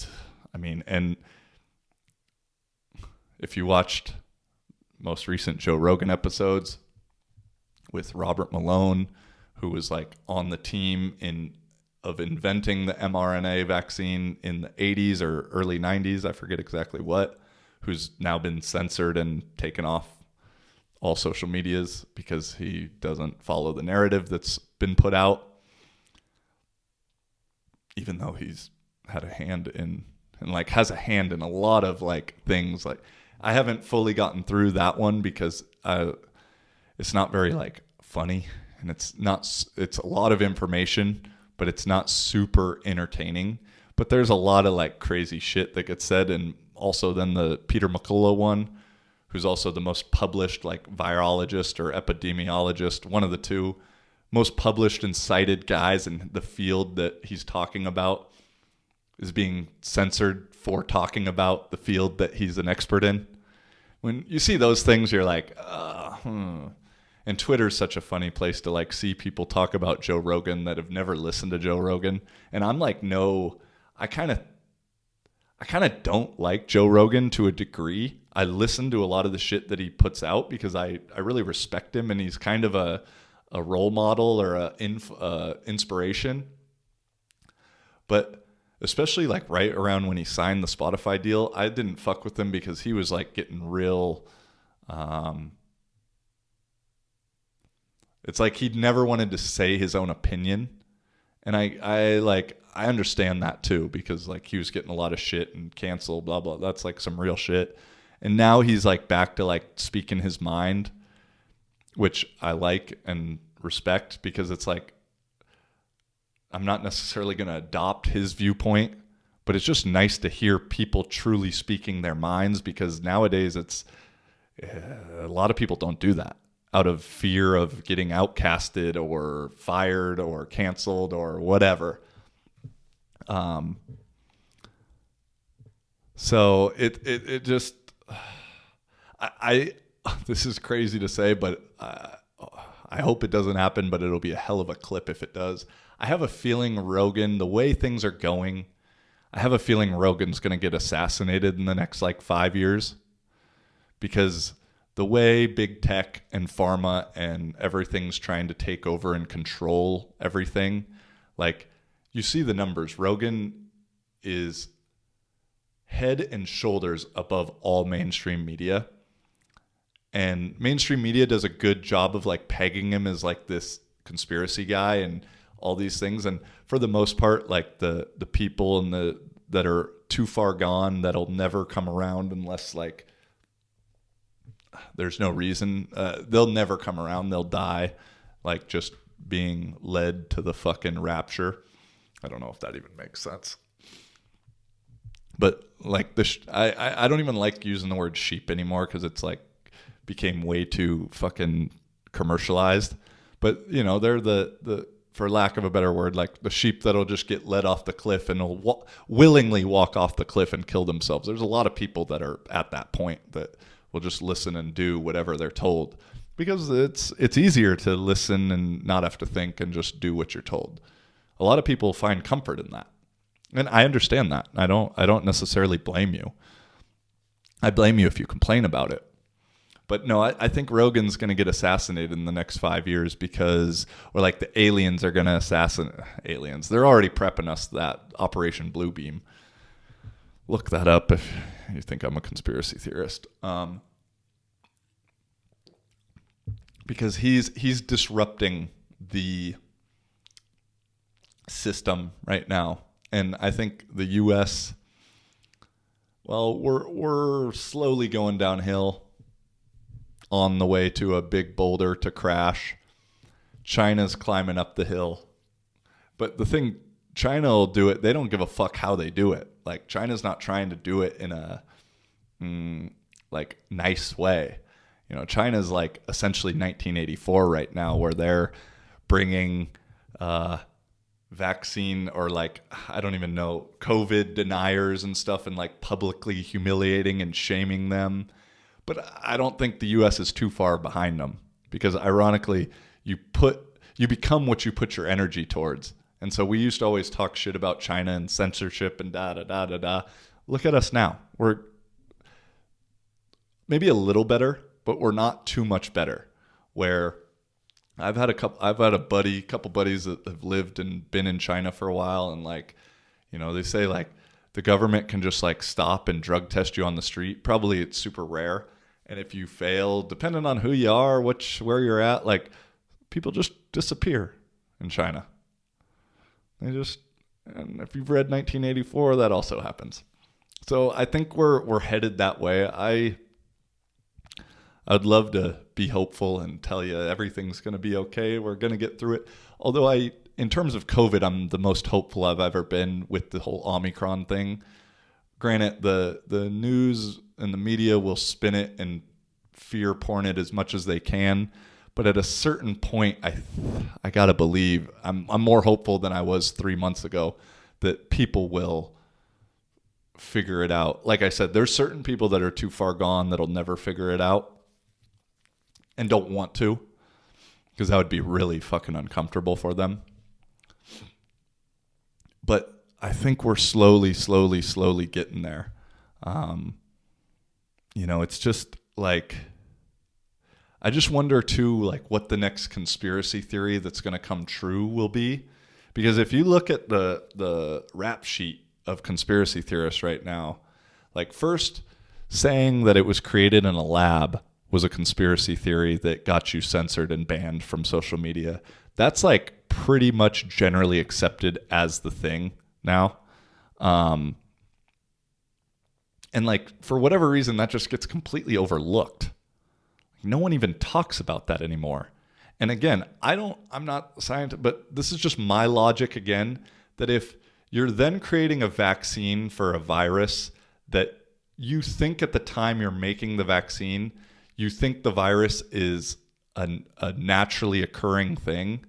And if you watched most recent Joe Rogan episodes with Robert Malone, who was like on the team of inventing the mRNA vaccine in the 80s or early 90s, I forget exactly what, who's now been censored and taken off all social medias because he doesn't follow the narrative that's been put out, even though he's had a hand in and like has a hand in a lot of like things. Like, I haven't fully gotten through that one because it's not very like funny, and it's a lot of information, but it's not super entertaining. But there's a lot of like crazy shit that gets said. And also then the Peter McCullough one, who's also the most published like virologist or epidemiologist, one of the two most published and cited guys in the field that he's talking about, is being censored for talking about the field that he's an expert in. When you see those things, you're like, And Twitter's such a funny place to like see people talk about Joe Rogan that have never listened to Joe Rogan. And I'm like, no, I kind of don't like Joe Rogan to a degree. I listen to a lot of the shit that he puts out because I really respect him, and he's kind of a role model or a inspiration. But especially like right around when he signed the Spotify deal, I didn't fuck with him because he was like getting real. It's like he'd never wanted to say his own opinion. And I understand that too, because like he was getting a lot of shit and canceled, blah, blah. That's like some real shit. And now he's like back to like speaking his mind, which I like and respect, because it's like, I'm not necessarily going to adopt his viewpoint, but it's just nice to hear people truly speaking their minds, because nowadays a lot of people don't do that out of fear of getting outcasted or fired or canceled or whatever. So it just I this is crazy to say, but I hope it doesn't happen, but it'll be a hell of a clip if it does. I have a feeling Rogan, the way things are going, I have a feeling Rogan's going to get assassinated in the next like 5 years, because the way big tech and pharma and everything's trying to take over and control everything, like you see the numbers. Rogan is head and shoulders above all mainstream media. And mainstream media does a good job of like pegging him as like this conspiracy guy and all these things. And for the most part, like the people and that are too far gone, that'll never come around unless like there's no reason. They'll never come around. They'll die, like just being led to the fucking rapture. I don't know if that even makes sense. But like I don't even like using the word sheep anymore, because it's like became way too fucking commercialized. But you know, they're the for lack of a better word, like the sheep that'll just get led off the cliff and will willingly walk off the cliff and kill themselves. There's a lot of people that are at that point that will just listen and do whatever they're told, because it's easier to listen and not have to think and just do what you're told. A lot of people find comfort in that. And I understand that. I don't necessarily blame you. I blame you if you complain about it. But no, I think Rogan's going to get assassinated in the next 5 years because, or like the aliens are going to assassinate aliens. They're already prepping us that Operation Bluebeam. Look that up if you think I'm a conspiracy theorist. Because he's disrupting the system right now. And I think the U.S., well, we're slowly going downhill on the way to a big boulder to crash. China's climbing up the hill. But the thing, China will do it. They don't give a fuck how they do it. Like, China's not trying to do it in a like nice way. You know, China's like essentially 1984 right now, where they're bringing vaccine, or like, I don't even know, COVID deniers and stuff, and like publicly humiliating and shaming them. But I don't think the U.S. is too far behind them, because ironically, you become what you put your energy towards. And so we used to always talk shit about China and censorship and da-da-da-da-da. Look at us now. We're maybe a little better, but we're not too much better. Where I've had a couple buddies that have lived and been in China for a while, and like, you know, they say like the government can just like stop and drug test you on the street. Probably it's super rare. And if you fail, depending on who you are, where you're at, like people just disappear in China. And if you've read 1984, that also happens. So I think we're headed that way. I'd love to be hopeful and tell you everything's going to be okay. We're going to get through it. Although in terms of COVID, I'm the most hopeful I've ever been with the whole Omicron thing. Granted, the news and the media will spin it and fear porn it as much as they can. But at a certain point, I gotta believe I'm more hopeful than I was 3 months ago that people will figure it out. Like I said, there's certain people that are too far gone that'll never figure it out and don't want to, because that would be really fucking uncomfortable for them. But I think we're slowly getting there. You know, it's just like, I just wonder too, like what the next conspiracy theory that's going to come true will be. Because if you look at the rap sheet of conspiracy theorists right now, like first saying that it was created in a lab was a conspiracy theory that got you censored and banned from social media. That's like pretty much generally accepted as the thing now. And like for whatever reason, that just gets completely overlooked. No one even talks about that anymore. And again, I'm not a scientist, but this is just my logic again, that if you're then creating a vaccine for a virus that you think at the time you're making the vaccine, you think the virus is a naturally occurring thing.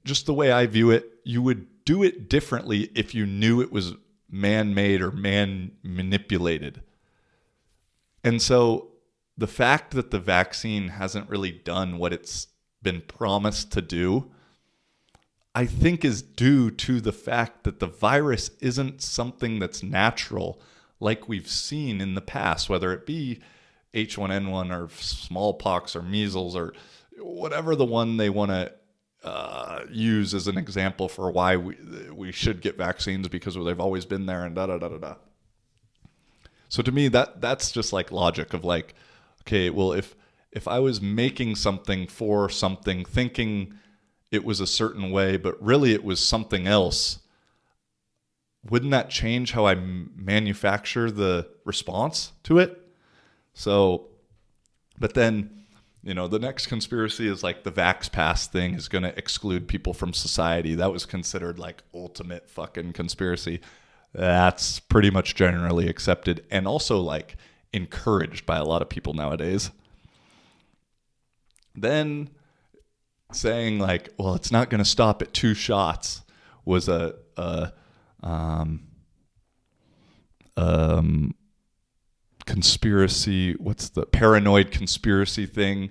Just the way I view it, you would do it differently if you knew it was man-made or man-manipulated. And so the fact that the vaccine hasn't really done what it's been promised to do, I think is due to the fact that the virus isn't something that's natural like we've seen in the past, whether it be H1N1 or smallpox or measles or whatever the one they want to use as an example for why we should get vaccines, because they've always been there and da-da-da-da-da. So to me, that's just like logic of like, okay, well, if I was making something for something thinking it was a certain way, but really it was something else, wouldn't that change how I manufacture the response to it? So, but then, the next conspiracy is like the Vax Pass thing is going to exclude people from society. That was considered like ultimate fucking conspiracy. That's pretty much generally accepted and also like encouraged by a lot of people nowadays. Then saying like, well, it's not going to stop at 2 shots was a conspiracy. What's the paranoid conspiracy thing?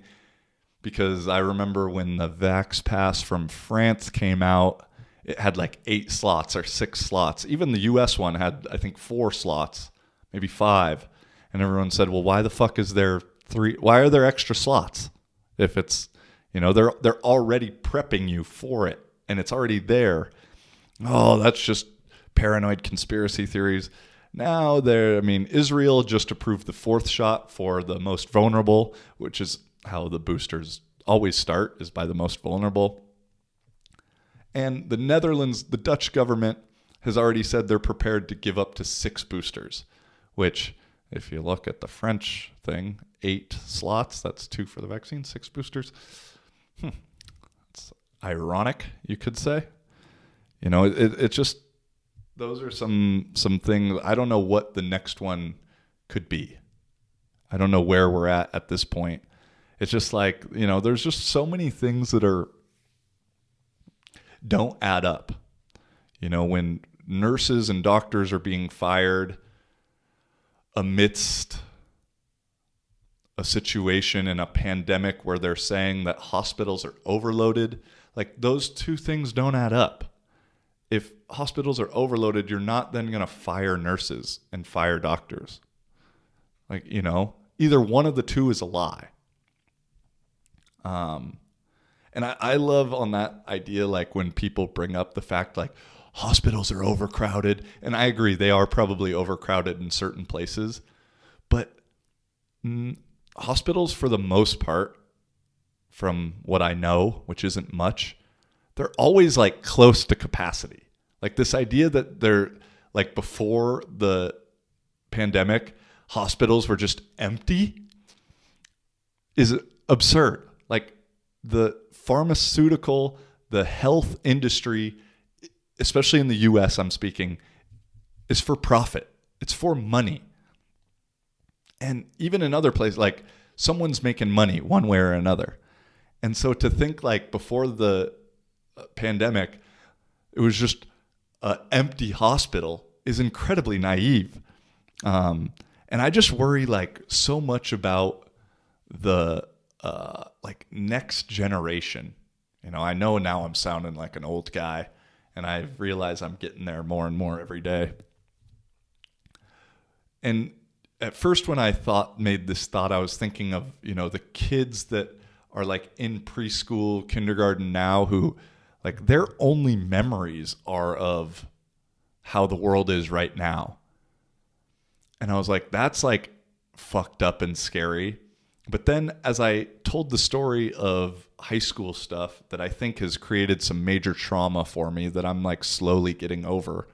Because I remember when the Vax Pass from France came out, it had like 8 slots or 6 slots. Even the US one had, I think, 4 slots, maybe 5. And everyone said, well, why the fuck is there 3? Why are there extra slots? If it's, they're already prepping you for it and it's already there. Oh, that's just paranoid conspiracy theories. Now Israel just approved the 4th shot for the most vulnerable, which is how the boosters always start, is by the most vulnerable. And the Netherlands, the Dutch government, has already said they're prepared to give up to 6 boosters, which, if you look at the French thing, 8 slots, that's 2 for the vaccine, 6 boosters. It's ironic, you could say. It just, those are some things. I don't know what the next one could be. I don't know where we're at this point. It's just like, there's just so many things that don't add up. When nurses and doctors are being fired amidst a situation in a pandemic where they're saying that hospitals are overloaded, like those two things don't add up. If hospitals are overloaded, you're not then going to fire nurses and fire doctors. Like, either one of the two is a lie. And I love on that idea, like when people bring up the fact like hospitals are overcrowded, and I agree, they are probably overcrowded in certain places, but hospitals for the most part, from what I know, which isn't much, they're always like close to capacity. Like this idea that they're like before the pandemic, hospitals were just empty is absurd. Like the pharmaceutical, the health industry, especially in the US, I'm speaking, is for profit. It's for money. And even in other places, like someone's making money one way or another. And so to think like before the pandemic, it was just an empty hospital is incredibly naive. And I just worry like so much about the like next generation. I know now I'm sounding like an old guy, and I realize I'm getting there more and more every day. And at first when I made this thought, I was thinking of, the kids that are like in preschool, kindergarten now, who like their only memories are of how the world is right now. And I was like, that's like fucked up and scary. But then as I told the story of high school stuff that I think has created some major trauma for me that I'm like slowly getting over,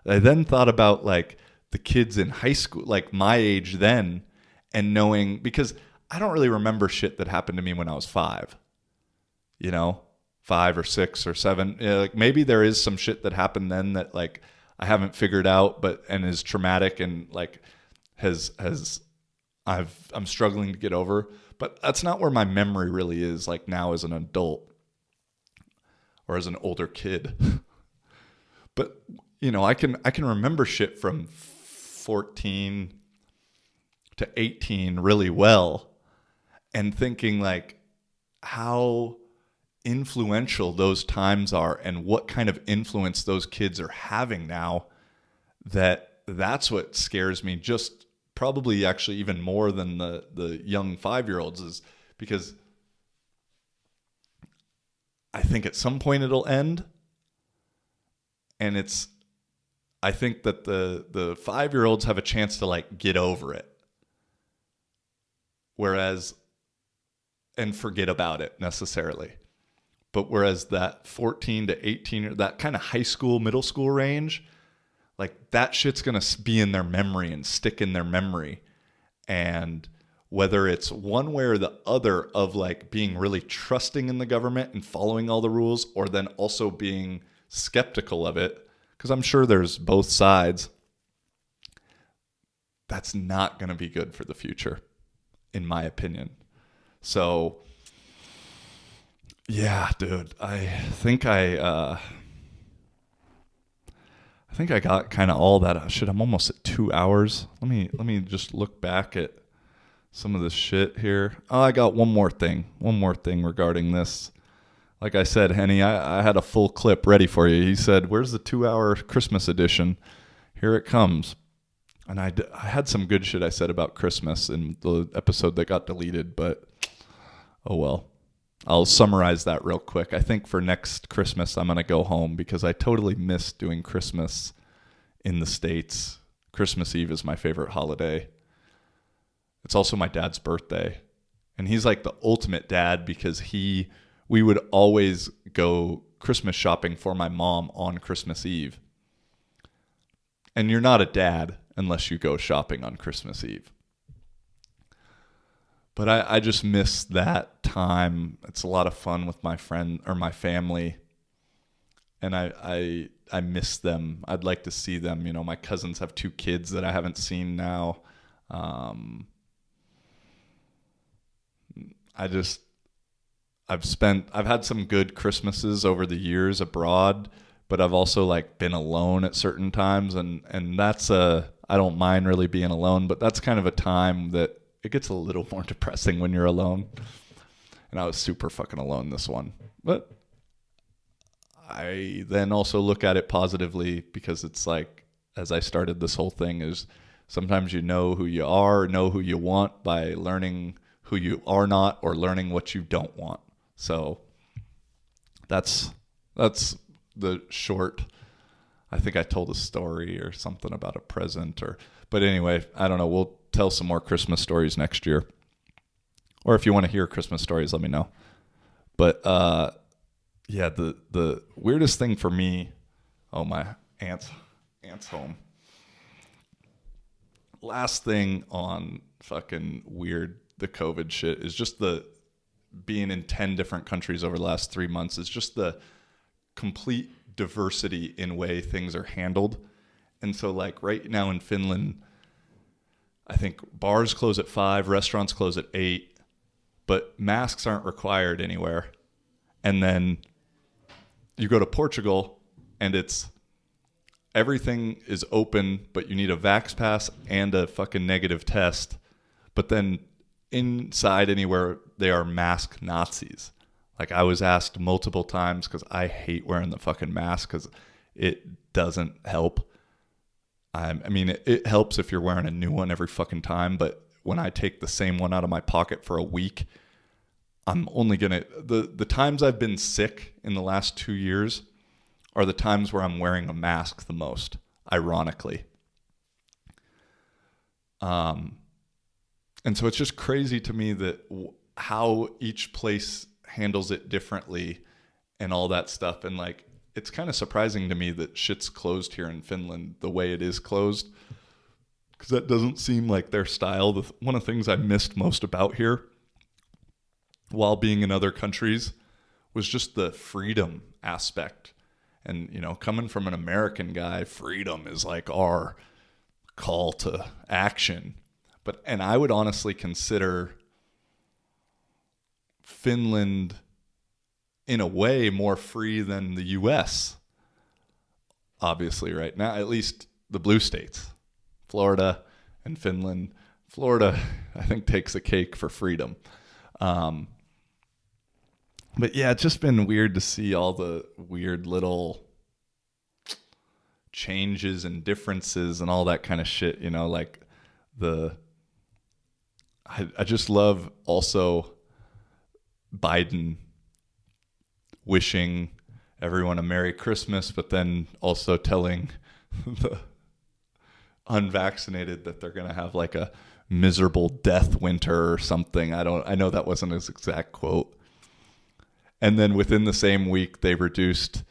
I then thought about like the kids in high school, like my age then, and knowing, because I don't really remember shit that happened to me when I was 5, 5 or 6 or 7. Like maybe there is some shit that happened then that like I haven't figured out, and is traumatic and like I'm struggling to get over, but that's not where my memory really is like now as an adult or as an older kid. But I can remember shit from 14 to 18 really well, and thinking like how influential those times are and what kind of influence those kids are having now. That's what scares me, just probably actually even more than the young 5-year-olds, is because I think at some point it'll end. And I think that the 5-year-olds have a chance to like get over it. And forget about it necessarily. But whereas that 14 to 18, that kind of high school, middle school range, like that shit's going to be in their memory and stick in their memory. And whether it's one way or the other of like being really trusting in the government and following all the rules, or then also being skeptical of it, because I'm sure there's both sides, that's not going to be good for the future, in my opinion. So, yeah, dude, I think I got kind of all that. Shit, I'm almost at 2 hours. Let me just look back at some of this shit here. Oh, I got one more thing regarding this. Like I said, Henny, I had a full clip ready for you. He said, "Where's the 2-hour Christmas edition?" Here it comes. And I had some good shit I said about Christmas in the episode that got deleted, but oh well. I'll summarize that real quick. I think for next Christmas, I'm going to go home because I totally miss doing Christmas in the States. Christmas Eve is my favorite holiday. It's also my dad's birthday. And he's like the ultimate dad because we would always go Christmas shopping for my mom on Christmas Eve. And you're not a dad unless you go shopping on Christmas Eve. But I just miss that time. It's a lot of fun with my friend or my family. And I miss them. I'd like to see them. My cousins have 2 kids that I haven't seen now. I've had some good Christmases over the years abroad, but I've also like been alone at certain times, and that's I don't mind really being alone, but that's kind of a time that it gets a little more depressing when you're alone. And I was super fucking alone this one. But I then also look at it positively because it's like, as I started this whole thing, is sometimes you know who you are, know who you want by learning who you are not, or learning what you don't want. So that's the short. I think I told a story or something about a present, but anyway, I don't know. We'll tell some more Christmas stories next year. Or if you want to hear Christmas stories, let me know. But yeah, the weirdest thing for me, my aunt's home. Last thing on fucking weird, the COVID shit, is just the being in 10 different countries over the last 3 months is just the complete diversity in way things are handled. And so like right now in Finland, I think bars close at 5, restaurants close at 8, but masks aren't required anywhere. And then you go to Portugal and everything is open, but you need a Vax pass and a fucking negative test. But then inside anywhere, they are mask Nazis. Like I was asked multiple times, because I hate wearing the fucking mask because it doesn't help. I mean, it helps if you're wearing a new one every fucking time, but when I take the same one out of my pocket for a week, I'm only going to... The times I've been sick in the last 2 years are the times where I'm wearing a mask the most, ironically. And so it's just crazy to me that how each place handles it differently and all that stuff. And like, it's kind of surprising to me that shit's closed here in Finland the way it is closed, because that doesn't seem like their style. One of the things I missed most about here while being in other countries was just the freedom aspect. And, coming from an American guy, freedom is like our call to action. And I would honestly consider Finland in a way more free than the US. obviously right now, at least the blue states, Florida and Finland. Florida, I think, takes a cake for freedom. But yeah, it's just been weird to see all the weird little changes and differences and all that kind of shit, like I just love also Biden wishing everyone a Merry Christmas, but then also telling the unvaccinated that they're going to have like a miserable death winter or something. I know that wasn't his exact quote. And then within the same week, they reduced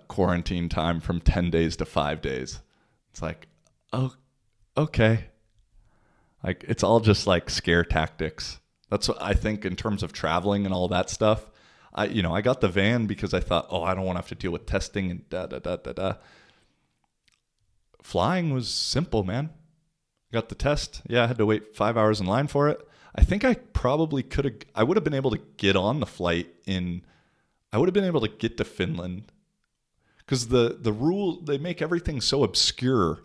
quarantine time from 10 days to 5 days. It's like, oh, okay. Like, it's all just like scare tactics. That's what I think in terms of traveling and all that stuff. I got the van because I thought, I don't want to have to deal with testing and da. Flying was simple, man. Got the test. Yeah, I had to wait 5 hours in line for it. I think I probably I would have been able to get on the flight I would have been able to get to Finland. Because the rule, they make everything so obscure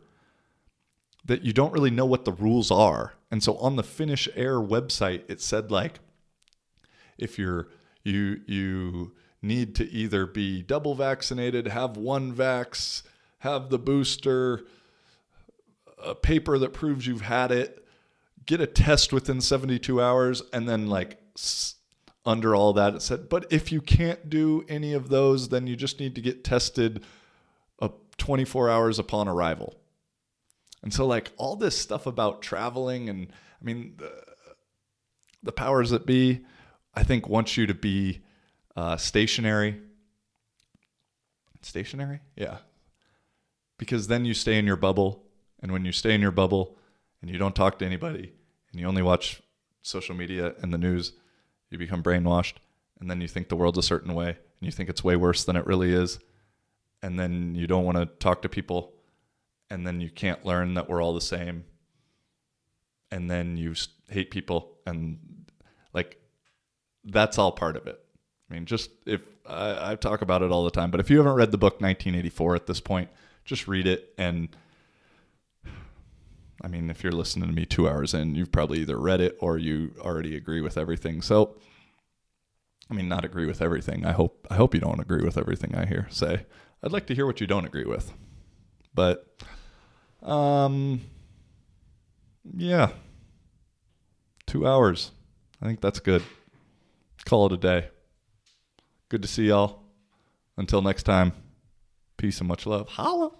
that you don't really know what the rules are. And so on the Finnish Air website, it said like, if you need to either be double vaccinated, have one vax, have the booster, a paper that proves you've had it, get a test within 72 hours, and then like under all that it said, but if you can't do any of those, then you just need to get tested 24 hours upon arrival. And so like all this stuff about traveling, and I mean the powers that be, I think want you to be stationary. Stationary? Yeah. Because then you stay in your bubble. And when you stay in your bubble and you don't talk to anybody and you only watch social media and the news, you become brainwashed. And then you think the world's a certain way and you think it's way worse than it really is. And then you don't want to talk to people. And then you can't learn that we're all the same. And then you hate people. And like, that's all part of it. I mean, just if I talk about it all the time, but if you haven't read the book 1984 at this point, just read it. And I mean, if you're listening to me 2 hours in, you've probably either read it or you already agree with everything. So, I mean, not agree with everything. I hope you don't agree with everything I say. I'd like to hear what you don't agree with. But, yeah, 2 hours. I think that's good. Call it a day. Good to see y'all. Until next time, peace and much love. Holla.